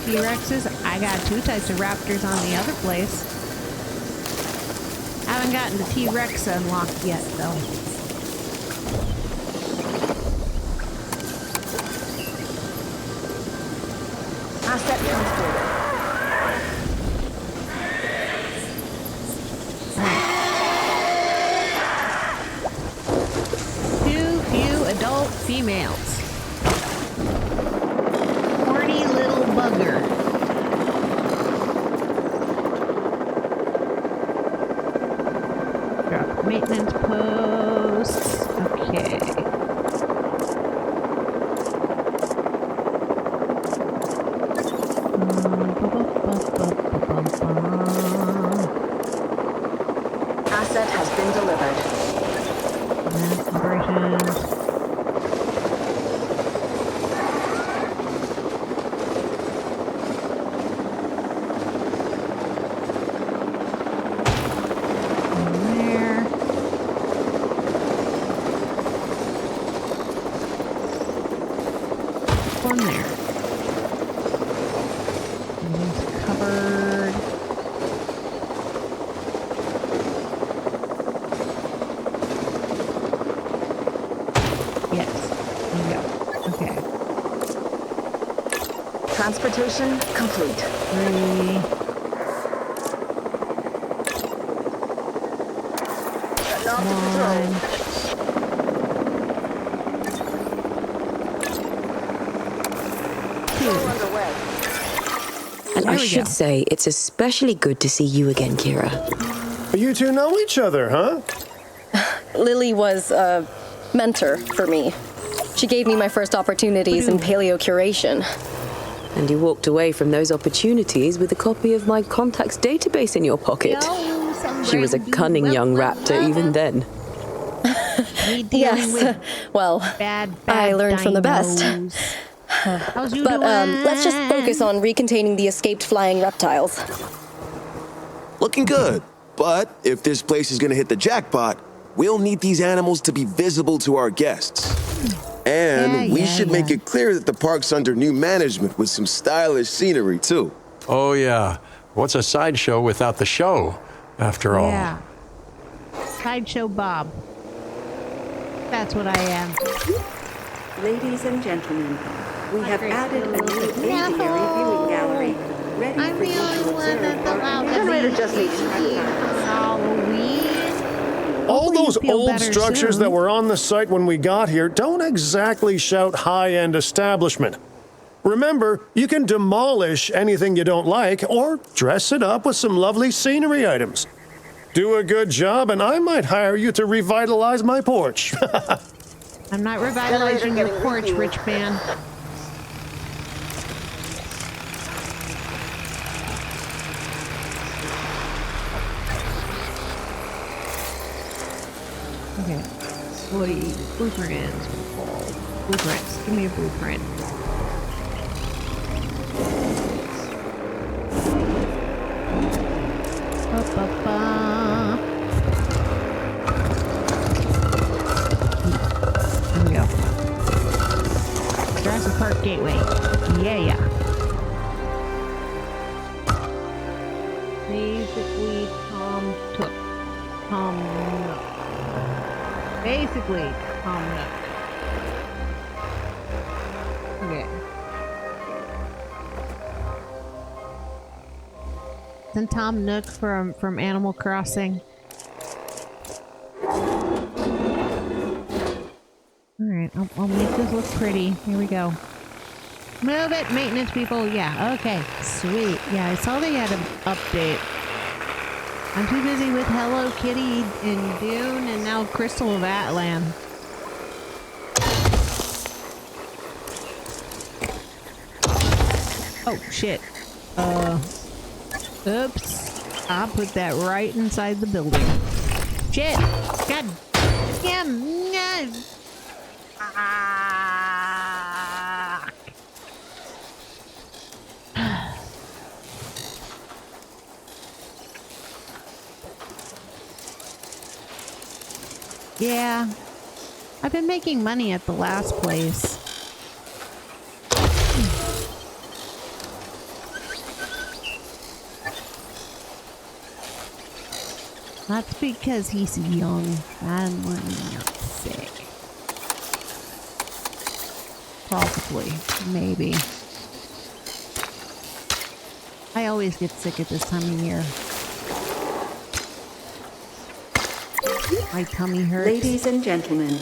T-Rexes. I got 2 types of raptors on the other place. Haven't gotten the T-Rex unlocked yet, though. Asset transported. Too few adult females. Horny little bugger. Drop maintenance posts. Okay. Asset has been delivered. Operations. There. One there. Everything's covered. Yes. There we go. Okay. Transportation complete. 3. Not to patrol. 2. Underway. And There I we should go. say, it's especially good to see you again, Kira. You two know each other, huh? Lily was a mentor for me. She gave me my first opportunities in paleo curation. And you walked away from those opportunities with a copy of my contacts database in your pocket. She was a cunning young raptor even then. Yes, well, Bad I learned from the best. dinos. How's you But doing? let's just focus on recontaining the escaped flying reptiles. Looking good. But if this place is gonna hit the jackpot, we'll need these animals to be visible to our guests. And we should make it clear that the park's under new management with some stylish scenery, too. Oh, yeah. What's a sideshow without the show, after all? Yeah. Sideshow Bob. That's what I am. Ladies and gentlemen, we have added a new aviary viewing gallery. Ready I'm for the you only to one observe that's our allowed to Generator be just needs to be Halloween. All Hopefully those you feel old better structures soon. that were on the site when we got here don't exactly shout high-end establishment. Remember, you can demolish anything you don't like or dress it up with some lovely scenery items. Do a good job and I might hire you to revitalize my porch. I'm not revitalizing your porch, rich man. Okay. Blueprints. Blueprints. Give me a blueprint. Ba-ba-ba. There we go. Jurassic Park Gateway. Yeah. Basically, Tom Nook. Basically, Tom Nook. Okay. Isn't Tom Nook from Animal Crossing? Alright, I'll make this look pretty. Here we go. Move it, maintenance people. Yeah, okay. Sweet. Yeah, I saw they had an update. I'm too busy with Hello Kitty and Dune and now Crystal of Atlan. Oh, shit. Oops. I put that right inside the building. Shit. God damn. Yeah. I've been making money at the last place. That's because he's young and we're not sick. Probably. Maybe. I always get sick at this time of year. My tummy hurts. Ladies and gentlemen,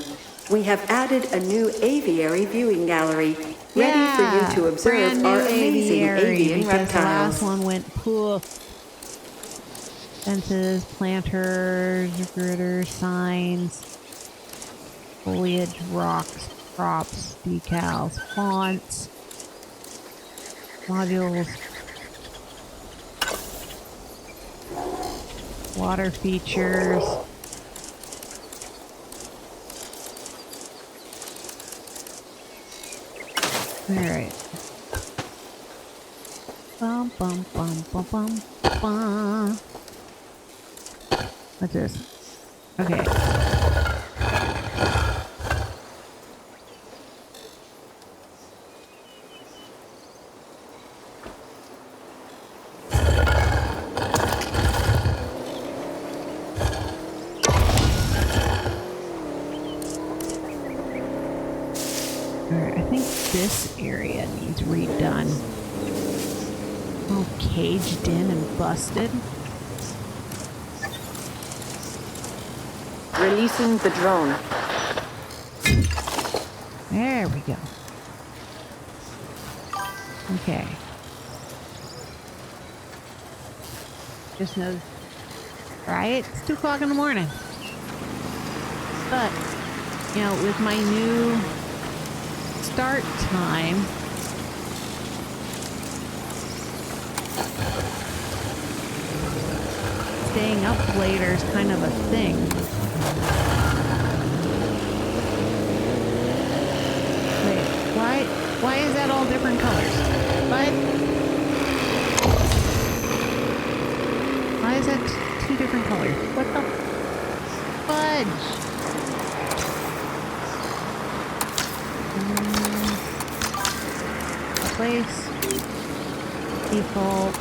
we have added a new aviary viewing gallery, ready for you to observe our amazing avian reptiles. The last one went poof. Fences, planters, gritters, signs, foliage, rocks, props, decals, fonts, modules, water features. Alright. Bum bum bum bum bum bum. What's this? Okay. Alright, I think this area needs redone. All caged in and busted. Releasing the drone. There we go. Okay. Just know, right? It's 2 o'clock in the morning. But, you know, with my new start time, staying up later is kind of a thing. Wait, why is that all different colors? What? Why is that 2 different colors? What the fudge? Place. Default.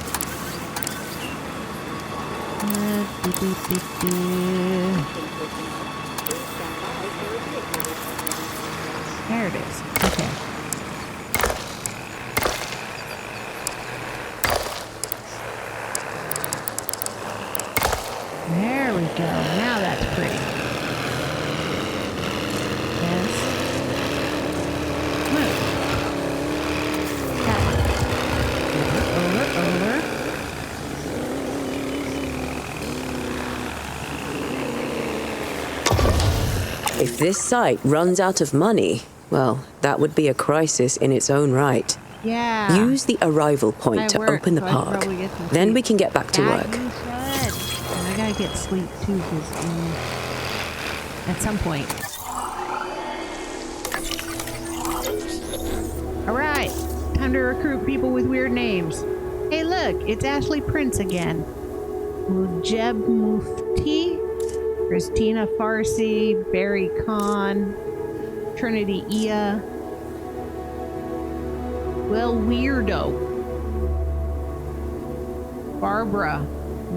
There it is. Okay. There we go. Now that's pretty. Yes. Move. That one. Over. If this site runs out of money, well, that would be a crisis in its own right. Yeah. Use the arrival point to open the park. Then we can get back to work. And I gotta get sleep too, because at some point. Alright, time to recruit people with weird names. Hey look, it's Ashley Prince again. Mujeb Mufti, Christina Farsi, Barry Khan, Trinity Ia, Well Weirdo, Barbara,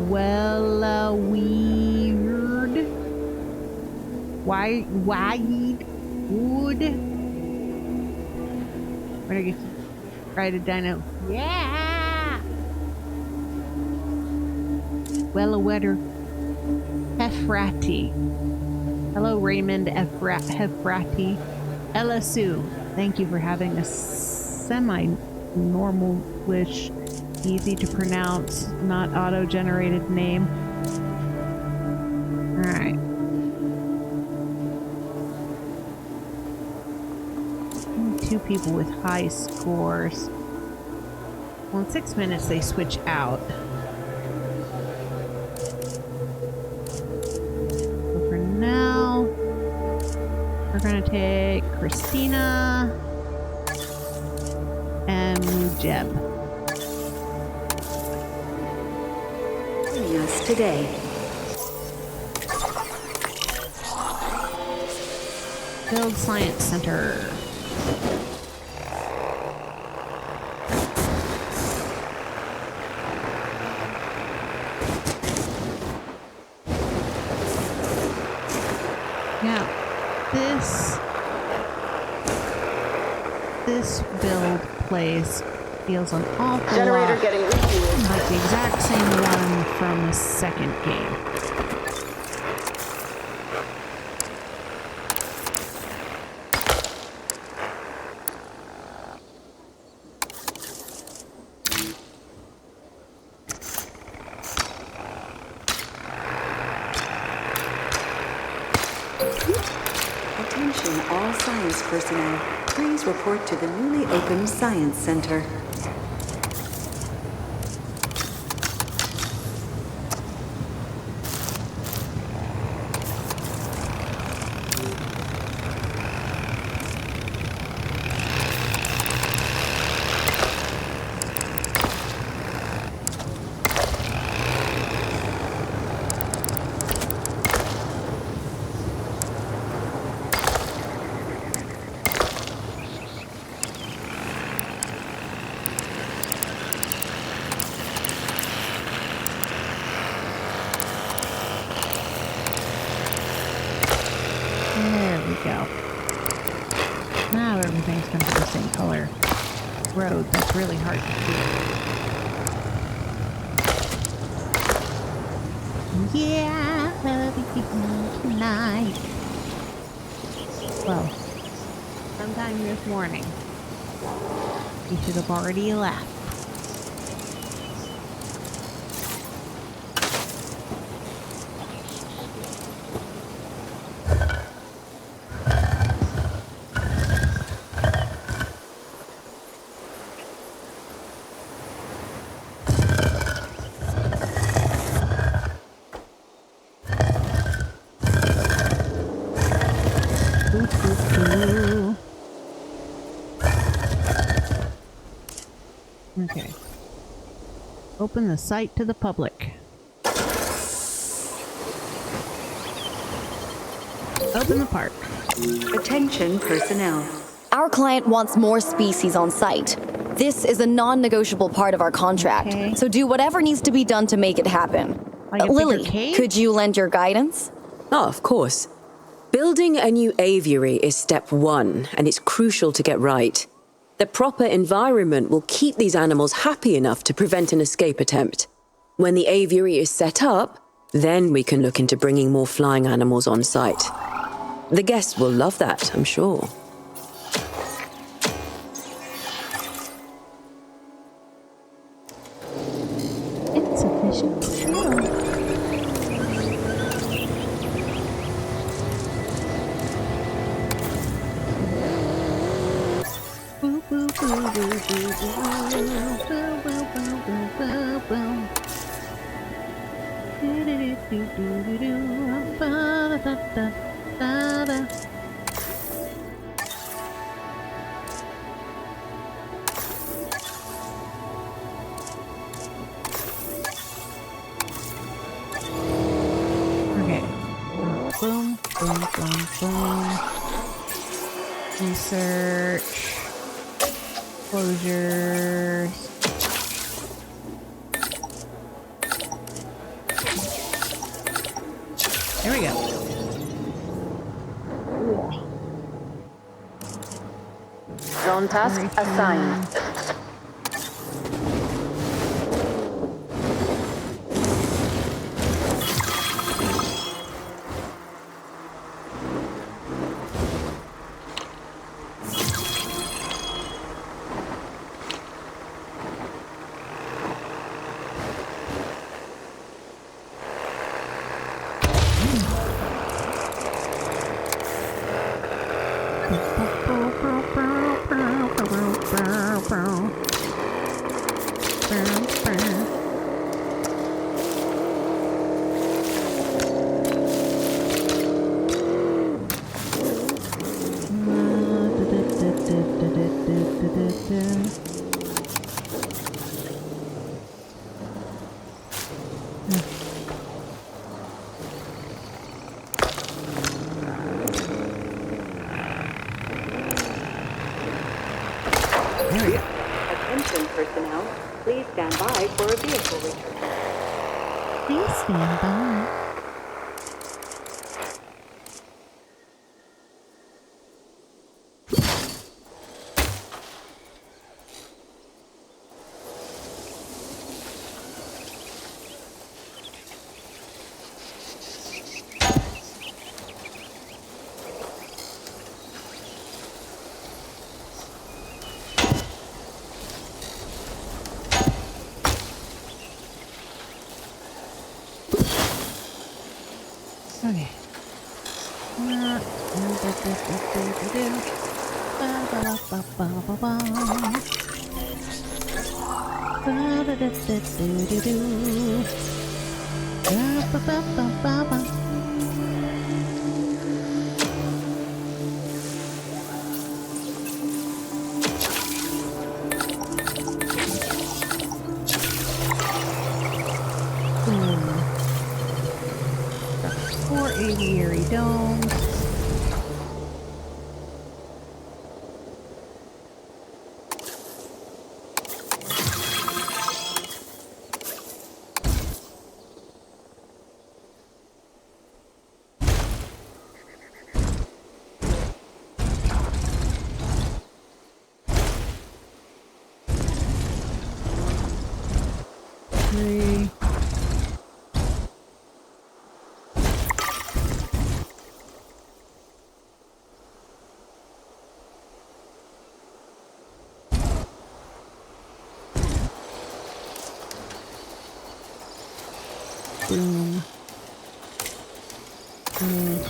Well Weird, Wide Wood. Where do you write a dino? Yeah! Well Wetter. Hefrati. Hello, Raymond Hefrati. Ella Sue, thank you for having a semi-normal-ish, easy to pronounce, not auto-generated name. Alright. Two people with high scores. Well, in 6 minutes they switch out. We're gonna take Christina and Mujeb. Joining us today. Field Science Center. Now, this build place feels an awful Generator lot getting refueled. like the exact same one from the second game. Attention all science personnel. Please report to the newly opened Science Center. There we go. Now everything's going to be the same color. Road, that's really hard to see. Yeah, I'll be kicking tonight. Well, sometime this morning. You should have already left. Okay. Open the site to the public. Open the park. Attention personnel. Our client wants more species on site. This is a non-negotiable part of our contract, Okay. so do whatever needs to be done to make it happen. Like a bigger Lily, cage? could you lend your guidance? Oh, of course. Building a new aviary is step one, and it's crucial to get right. The proper environment will keep these animals happy enough to prevent an escape attempt. When the aviary is set up, then we can look into bringing more flying animals on site. The guests will love that, I'm sure. Insufficient fuel. Boo, boo, boo, boo, boo, boo, boo, boo, boo, boo, boo. Do-do-do-do-do-do-do. Ba-da-da-da-da-da. Okay. Boom, boom, boom, boom. Research. Closures. There we go. Zone task assigned. Attention personnel. Please stand by for a vehicle return. Please stand by. Okay. Four aviary domes. Three. Boom. Boom.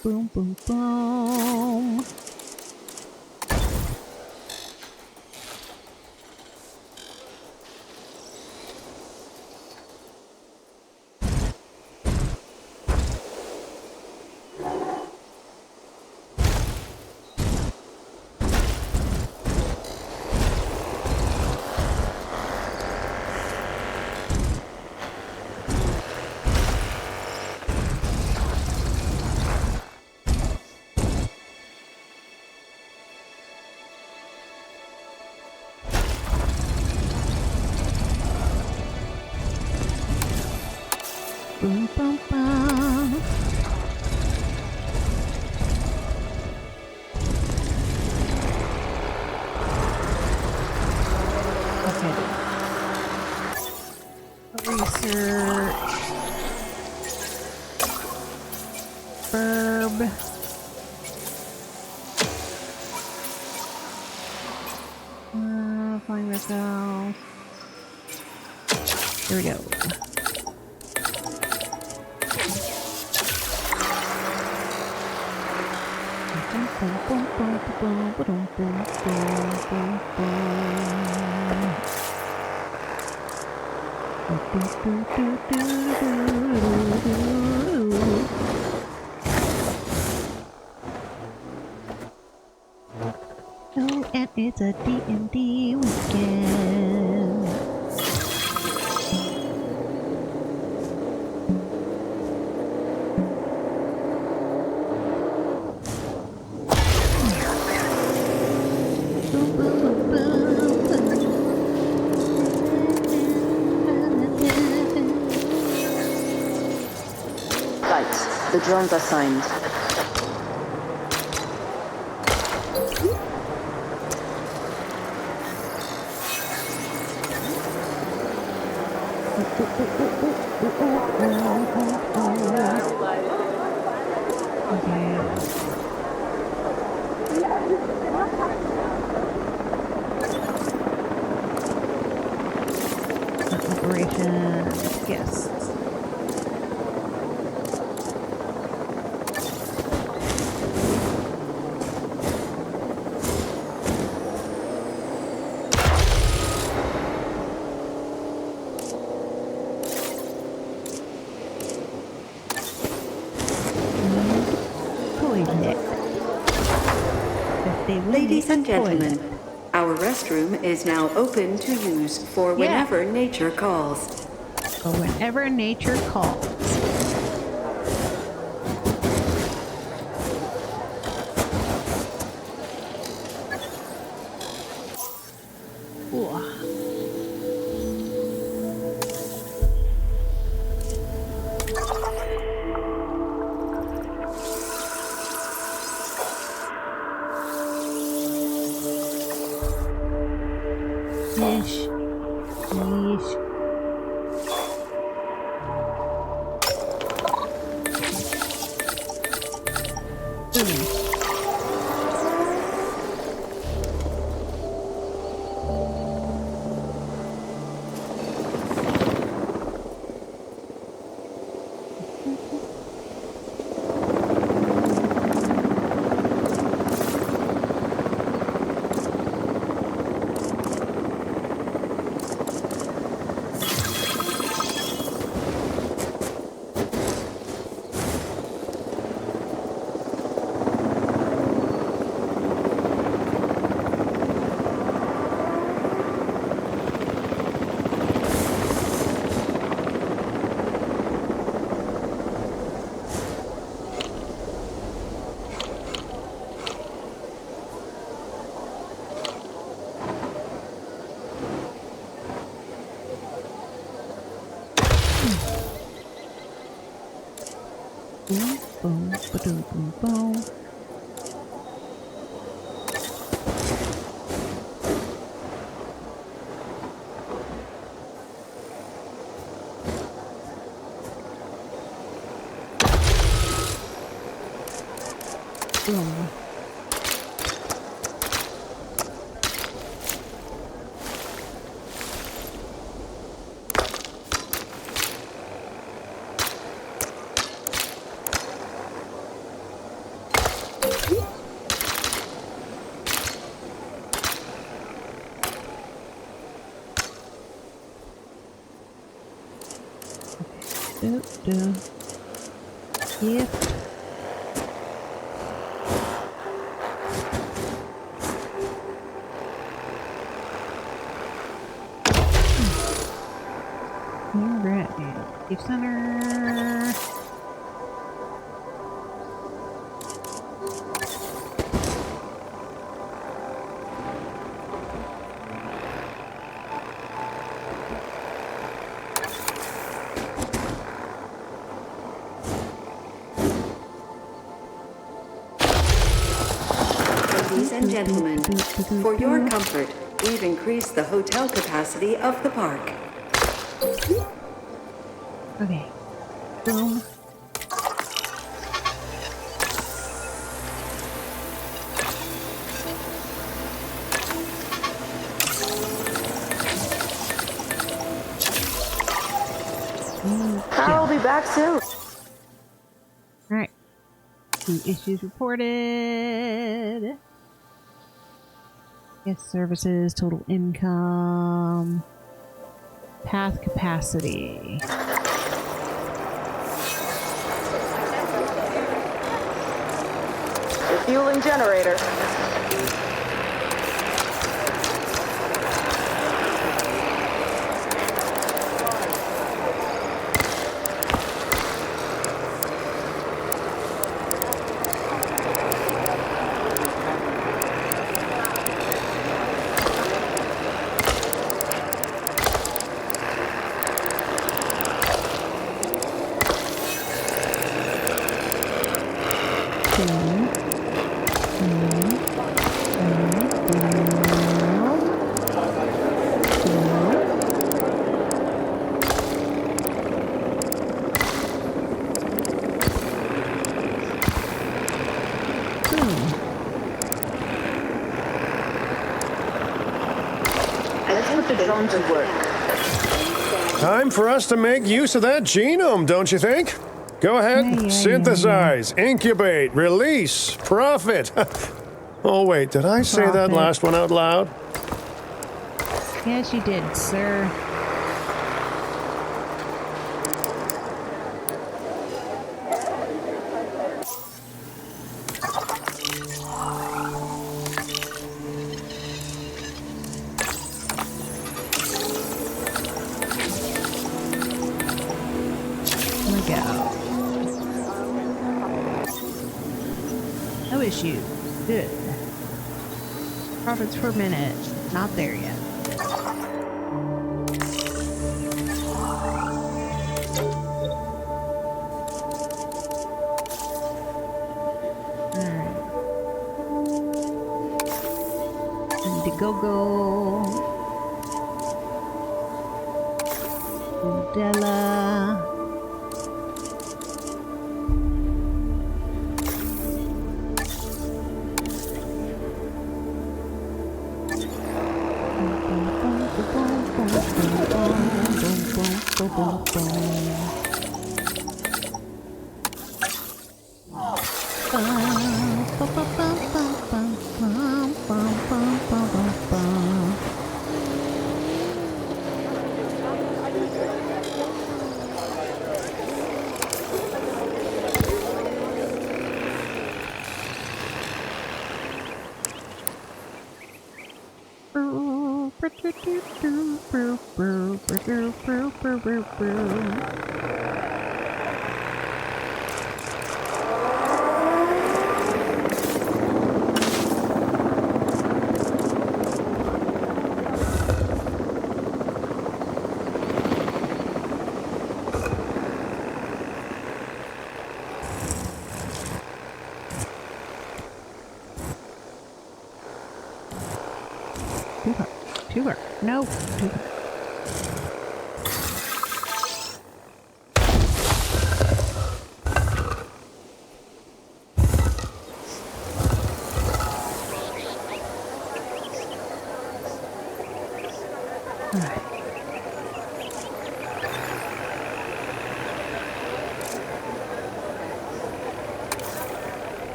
Boom, boom, boom. Boom, boom, boom. Okay. Research. Burb. Find myself. Here we go. Oh, and it's a D&D weekend. The drones are signed. Operation guests. Ladies and gentlemen, our restroom is now open to use for whenever nature calls. For whenever nature calls. Ooh. Ish. Ish. Boom, boom, ba-doom, boom, boom. Boom. Yep. Alright, Deep Center. Ladies and gentlemen, for your comfort, we've increased the hotel capacity of the park. Okay. Boom. I'll be back soon. Alright. 2 issues reported. Guest services, total income, path capacity. Refueling generator. To work. Time for us to make use of that genome, don't you think? Go ahead, synthesize, incubate, release, profit. Oh wait, did I say that last one out loud? Yes, you did, sir. Issue. Good. Profits per minute. Not there yet. Alright. Indiegogo. Stella. Tuber. No. Tuber.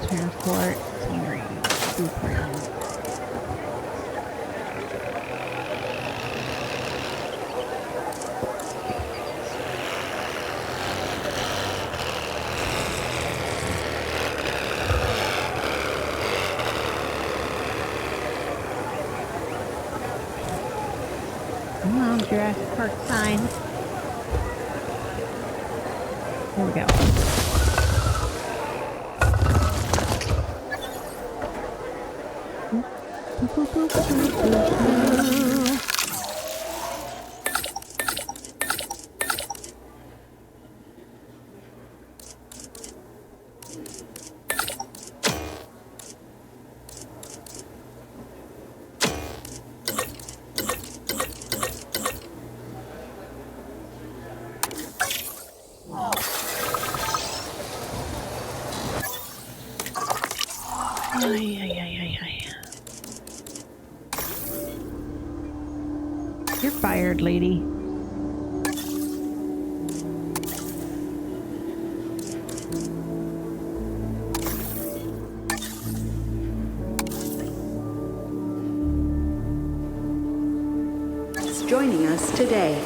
Transport scenery blueprint. Come on, Jurassic Park sign. There we go. You're fired, lady. Joining us today.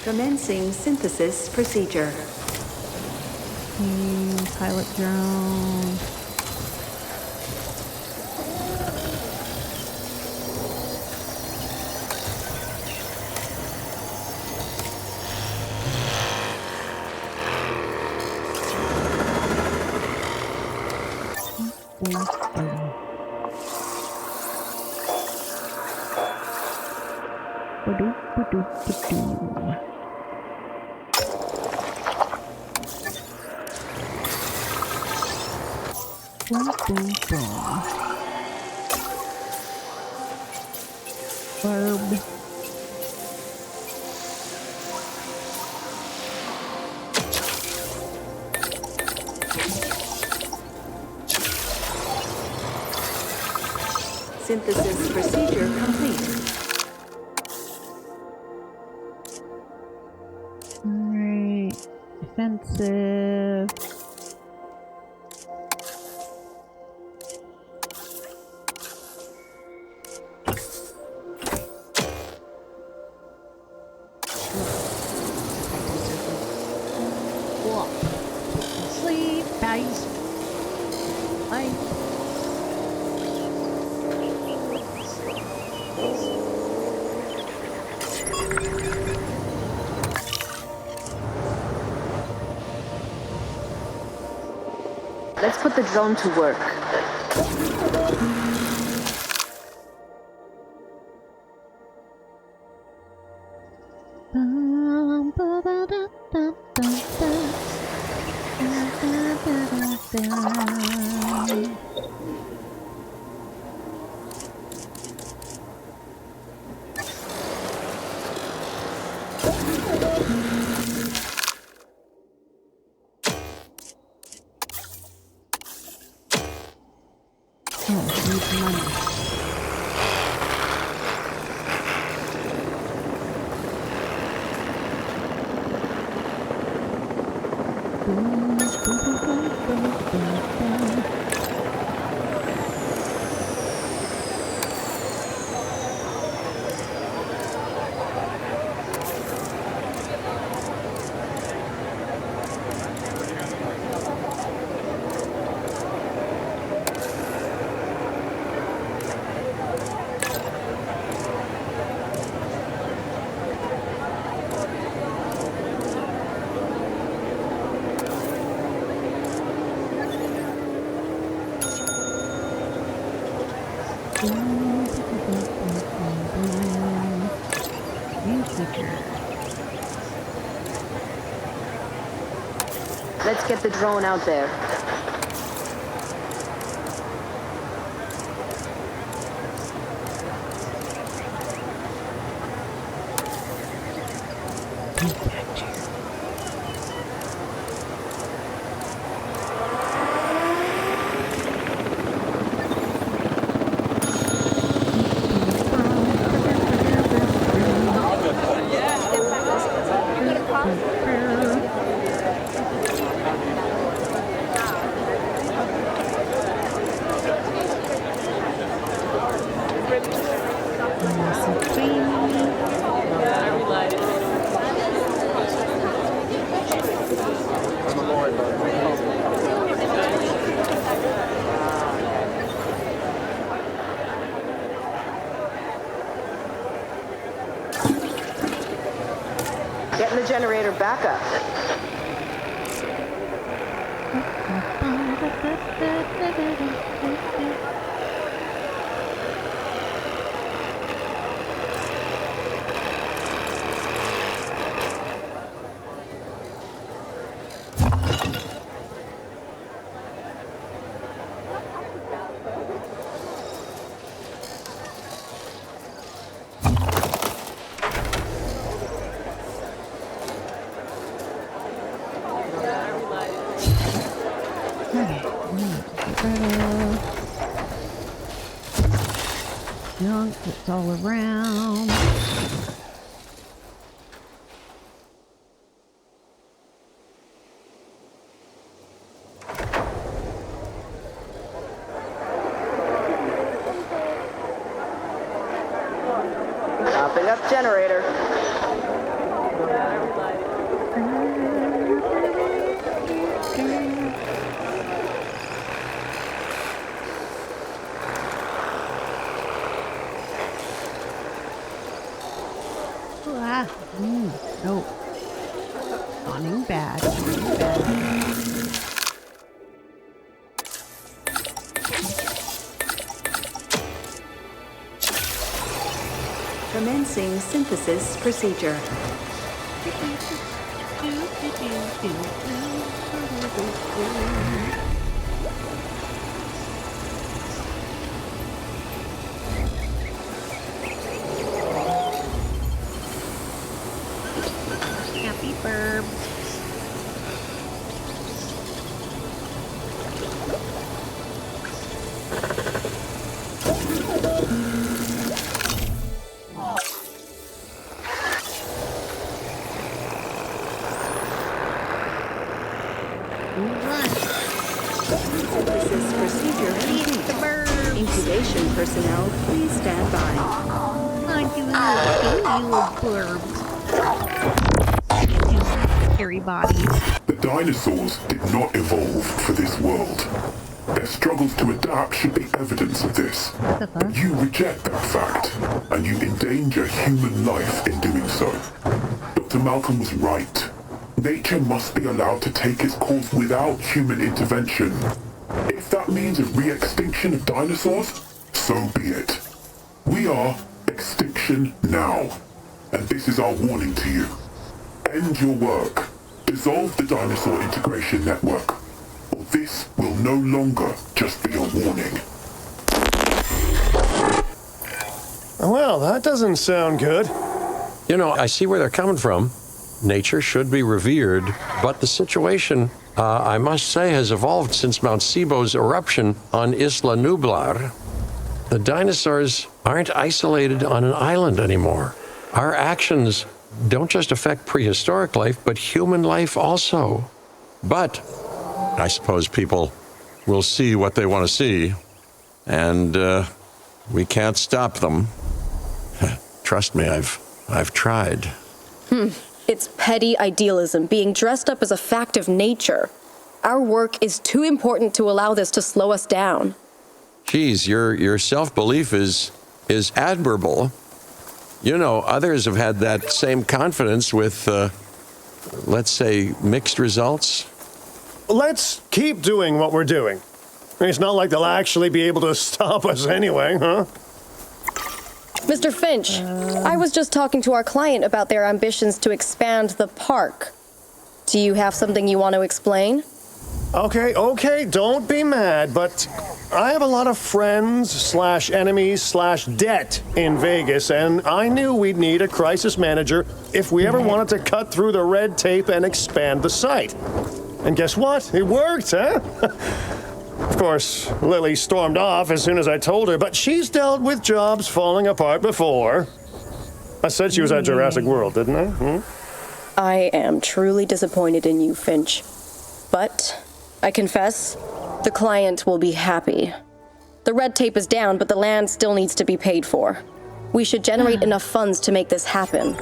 Commencing synthesis procedure. Pilot drone. Verb. Synthesis procedure complete. Alright. Defensive. Sleep, guys. Bye. Let's put the drone to work. Let's get the drone out there. Getting the generator back up. Junk that's all around. Popping up generator. Oh. Awning bad. Commencing synthesis procedure. Happy burb. Synthesis procedure complete. Incubation personnel, please stand by. Aren't you little blurbs? Scary bodies. The dinosaurs did not evolve for this world. Their struggles to adapt should be evidence of this. But you reject that fact, and you endanger human life in doing so. Dr. Malcolm was right. Nature must be allowed to take its course without human intervention. If that means a re-extinction of dinosaurs, so be it. We are extinction now, and this is our warning to you. End your work. Dissolve the dinosaur integration network, or This will no longer just be a warning. Well, that doesn't sound good. You know, I see where they're coming from. Nature should be revered, but the situation, I must say, has evolved since Mount Sibo's eruption on Isla Nublar. The dinosaurs aren't isolated on an island anymore. Our actions don't just affect prehistoric life, but human life also. But I suppose people will see what they want to see, and we can't stop them. Trust me, I've tried. It's petty idealism being dressed up as a fact of nature. Our work is too important to allow this to slow us down. Geez, your self-belief is admirable. You know, others have had that same confidence with, let's say, mixed results. Let's keep doing what we're doing. It's not like they'll actually be able to stop us anyway, huh? Mr. Finch, I was just talking to our client about their ambitions to expand the park. Do you have something you want to explain? Okay, don't be mad, but I have a lot of friends / enemies / debt in Vegas, and I knew we'd need a crisis manager if we ever wanted to cut through the red tape and expand the site. And guess what? It worked, huh? Of course, Lily stormed off as soon as I told her, but she's dealt with jobs falling apart before. I said she was at Jurassic World, didn't I? I am truly disappointed in you, Finch. But I confess, the client will be happy. The red tape is down, but the land still needs to be paid for. We should generate enough funds to make this happen.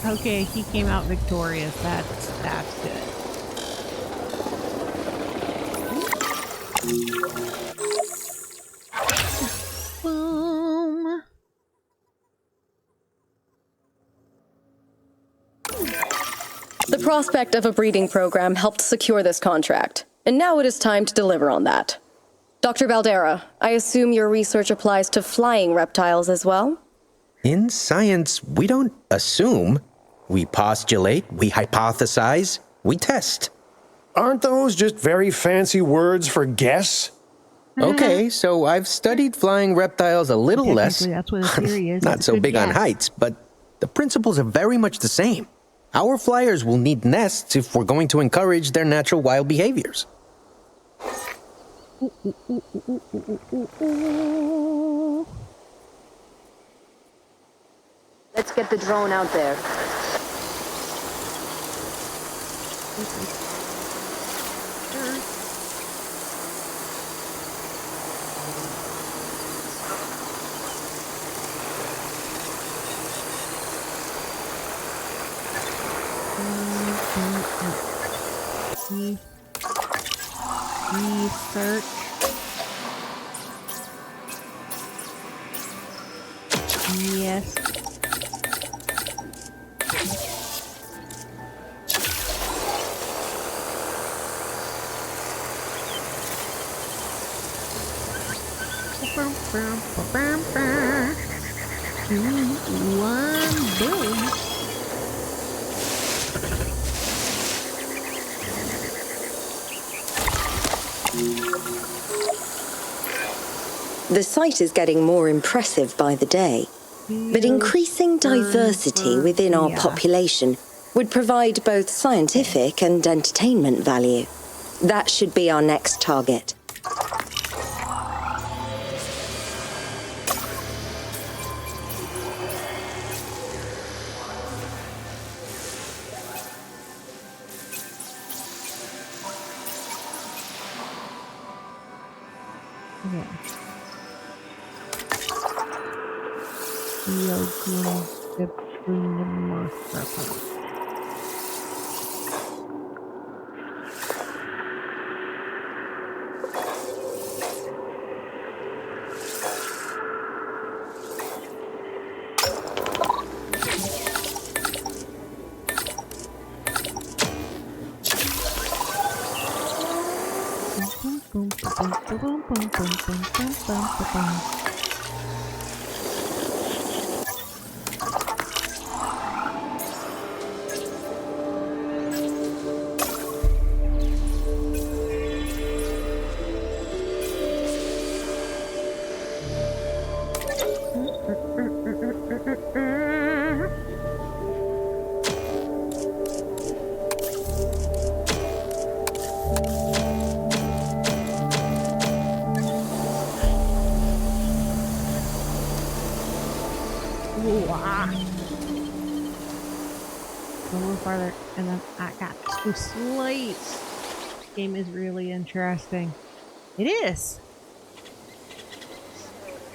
Okay, he came out victorious. That's good. Boom. The prospect of a breeding program helped secure this contract, and now it is time to deliver on that. Dr. Valdera, I assume your research applies to flying reptiles as well? In science, we don't assume. We postulate, we hypothesize, we test. Aren't those just very fancy words for guess? Okay, so I've studied flying reptiles a little less. That's what a theory is. Not so big on heights, but the principles are very much the same. Our flyers will need nests if we're going to encourage their natural wild behaviors. Let's get the drone out there. Research. Yes. Boom. The site is getting more impressive by the day, but increasing diversity within our population would provide both scientific and entertainment value. That should be our next target. A little farther, and then I got too late. This game is really interesting. It is.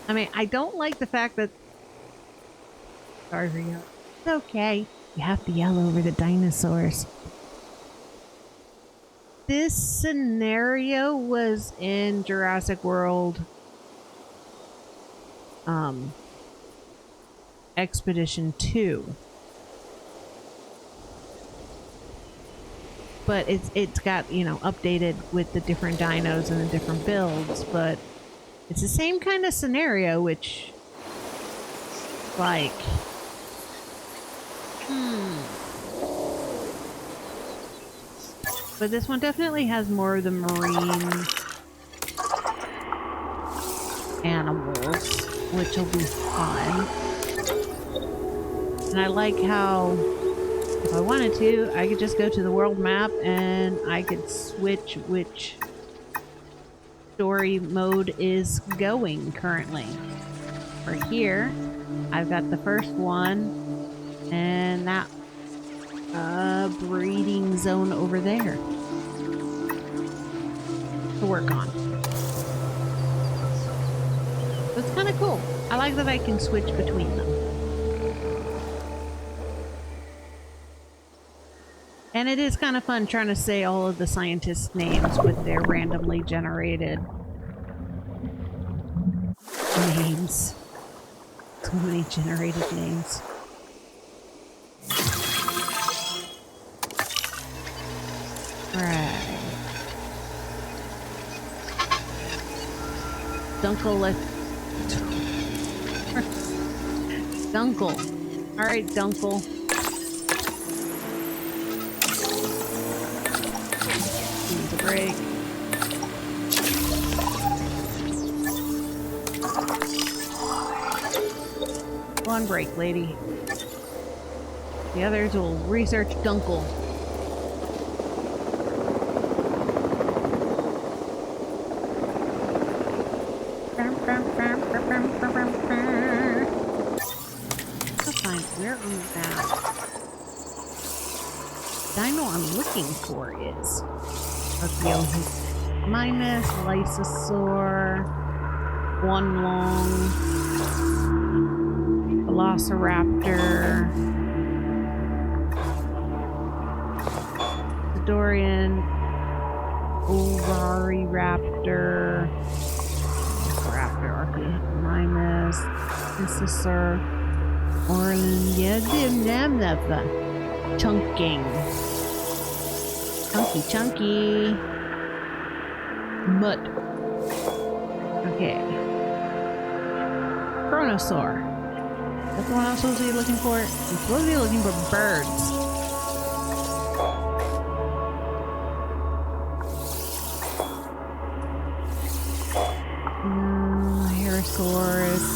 I mean, I don't like the fact that. Sorry for yelling. It's okay. You have to yell over the dinosaurs. This scenario was in Jurassic World Expedition 2. But it's got, you know, updated with the different dinos and the different builds, but it's the same kind of scenario, which, like, But this one definitely has more of the marine animals, which will be fun. And I like how, if I wanted to, I could just go to the world map and I could switch which story mode is going currently. Right here, I've got the first one and that breeding zone over there to work on. So it's kind of cool. I like that I can switch between them. And it is kind of fun trying to say all of the scientists' names with their randomly generated names. So many generated names. Alright. Dunkel, Dunkel. Alright, Dunkel. Needs a break. Go on break, lady. The others will research Dunkel. Where on that dino I'm looking for is minus Lysosaur, One Long, Velociraptor, Dorian, Ovariptor, Archaeopteryx, Lysosaur, Orland, yeah, chunking. Chunky. Mud. Okay. Chronosaur. That's the one I'm supposed to be looking for. I'm supposed to be looking for birds. Hairsaurus.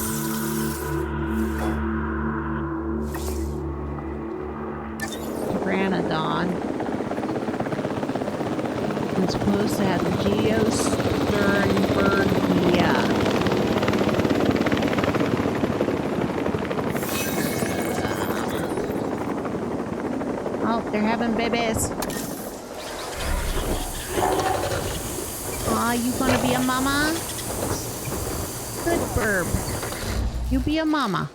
Granodon. I'm supposed to have the Geosternbergia. Oh, they're having babies. Aw, you gonna be a mama? Good burb. You be a mama.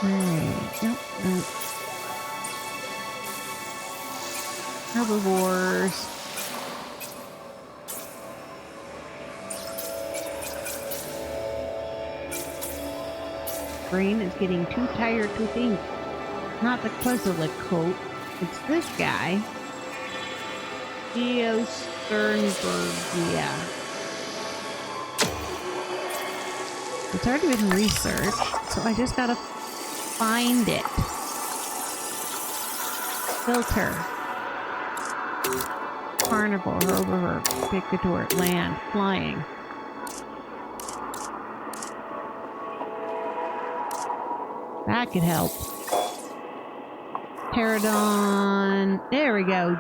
Alright, nope. Herbivores. Brain is getting too tired to think. Not the Quetzalcoatl. It's this guy. Geosternbergia. It's already been researched, so I just gotta find it. Filter. Carnivore, herbivore, picator, land, flying. That could help. Pterodon. There we go.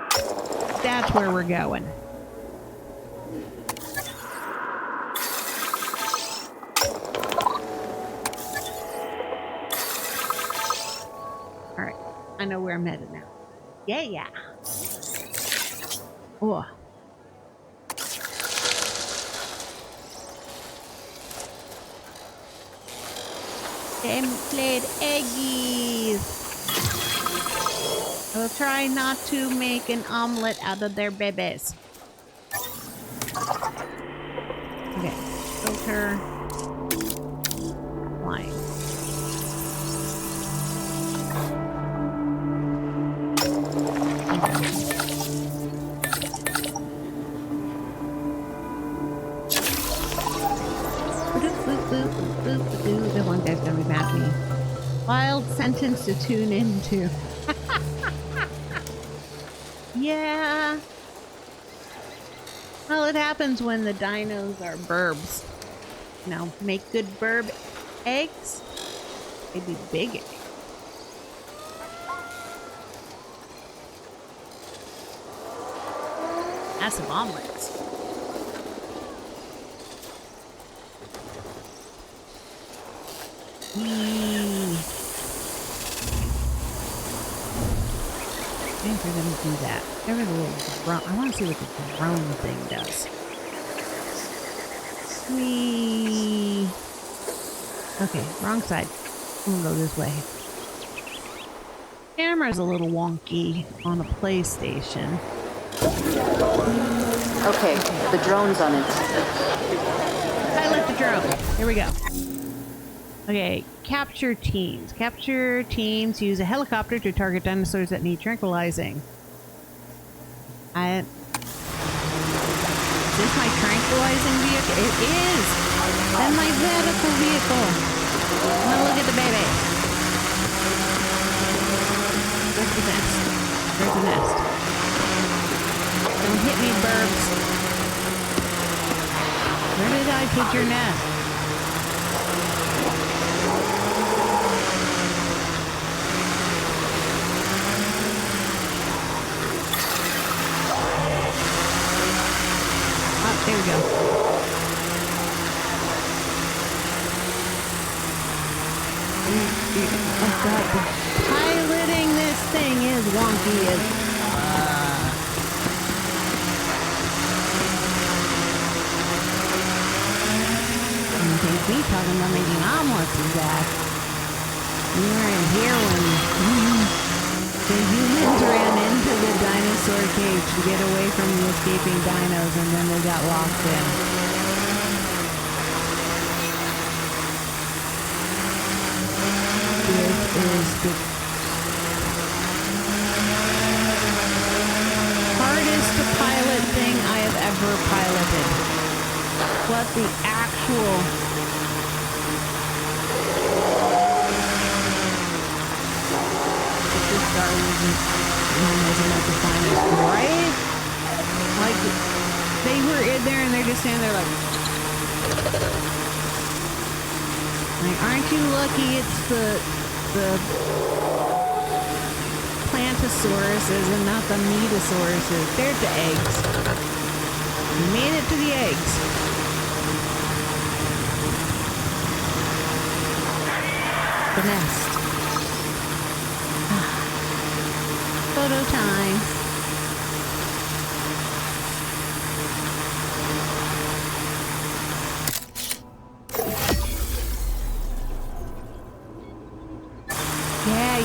That's where we're going. Alright. I know where I'm headed now. Yeah. Oh. Them laid eggies. I will try not to make an omelet out of their babies. Okay. Filter. Flying. The one guy's gonna be mad at me. Wild sentence to tune into. Yeah. Well, it happens when the dinos are burbs. You know, make good burb eggs. They'd be big eggs. Massive omelets. I think they're gonna do that. There's a little drone. I want to see what the drone thing does. Whee! Okay, wrong side. I'm gonna go this way. Camera's a little wonky on a PlayStation. Okay, the drone's on it. Pilot the drone. Here we go. Okay, capture teams. Capture teams use a helicopter to target dinosaurs that need tranquilizing. Is this my tranquilizing vehicle? It is! Then my medical vehicle. Now look at the baby. Where's the nest? Where's the nest? Don't hit me, burbs. Where did I put your nest? There we go. Oh god, piloting this thing is wonky as You think me talking about making omelets is that? We were in here when the humans ran into the dinosaur cage to get away from the escaping dinos, and then they got locked in. This is the hardest the actual... This Star wasn't at the finest, right? Like, they were in there and they're just standing there like, aren't you lucky it's the Plantosauruses and not the Metosauruses? There's the eggs. You made it to the eggs. The nest. Photo time.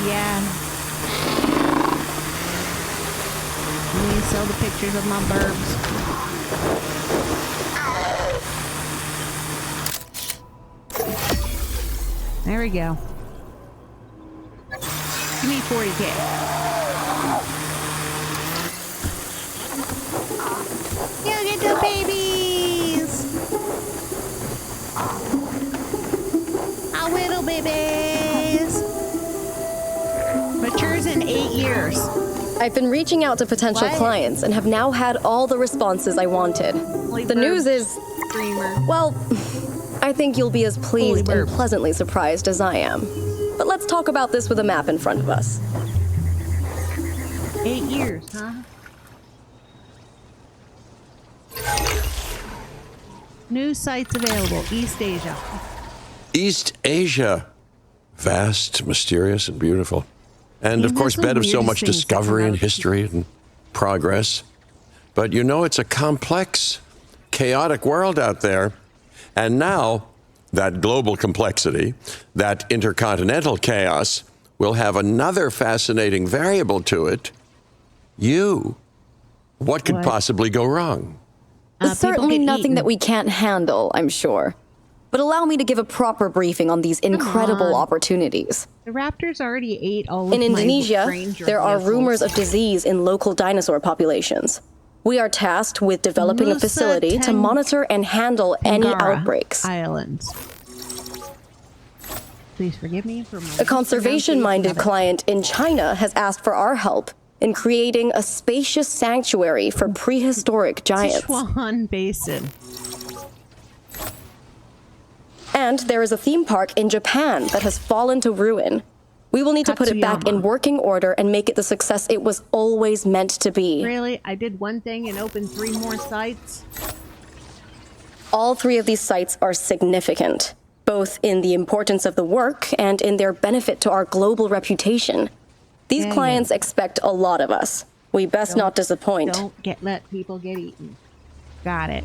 Yeah. Let me sell the pictures of my burbs. There we go. Give me 40K. You get the babies! Our little babies! Matures in 8 years. I've been reaching out to potential clients and have now had all the responses I wanted. The news is... Well, I think you'll be as pleased and pleasantly surprised as I am. But let's talk about this with a map in front of us. 8 years, huh? New sites available. East Asia. East Asia. Vast, mysterious, and beautiful. And of course, bed of so much discovery and history and progress. But you know, it's a complex, chaotic world out there. And now, that global complexity, that intercontinental chaos, will have another fascinating variable to it. You. What could possibly go wrong? Certainly nothing that we can't handle, I'm sure. But allow me to give a proper briefing on these incredible opportunities. The raptors already ate all of In my Indonesia, ranger there are vehicles. rumors of disease in local dinosaur populations. We are tasked with developing a facility to monitor and handle any outbreaks. Islands. Please forgive me for my... A conservation-minded client in China has asked for our help in creating a spacious sanctuary for prehistoric giants. Sichuan Basin. And there is a theme park in Japan that has fallen to ruin. We will need to put it back in working order and make it the success it was always meant to be. Really? I did one thing and opened 3 more sites? All 3 of these sites are significant, both in the importance of the work and in their benefit to our global reputation. These clients expect a lot of us. We best not disappoint. Don't let people get eaten. Got it.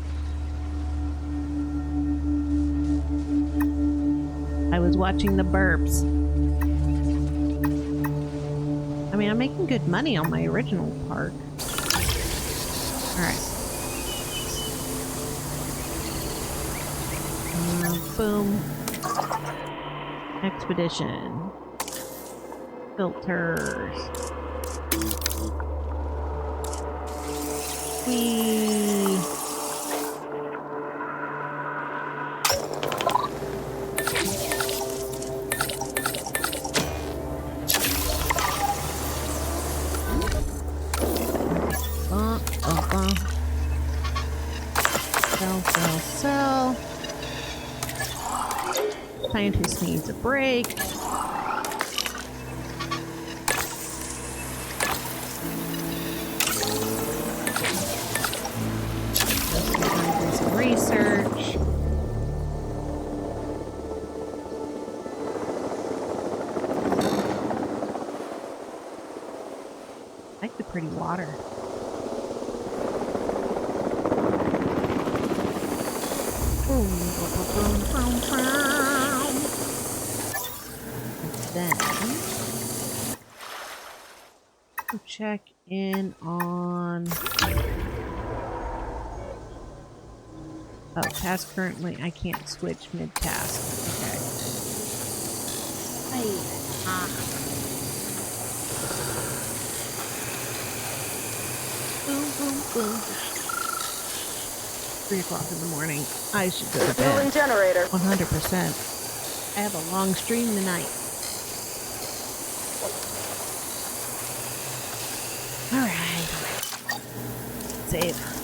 I was watching the burbs. I mean, I'm making good money on my original park. Alright. Boom. Expedition. Filters. Whee. Sell. Scientist needs a break. Some research. I like the pretty water. Then check in on task currently. I can't switch mid-task. Okay. Boom, boom, boom. 3 o'clock in the morning. I should go to Fueling bed. generator. 100%. I have a long stream tonight. Alright. Save.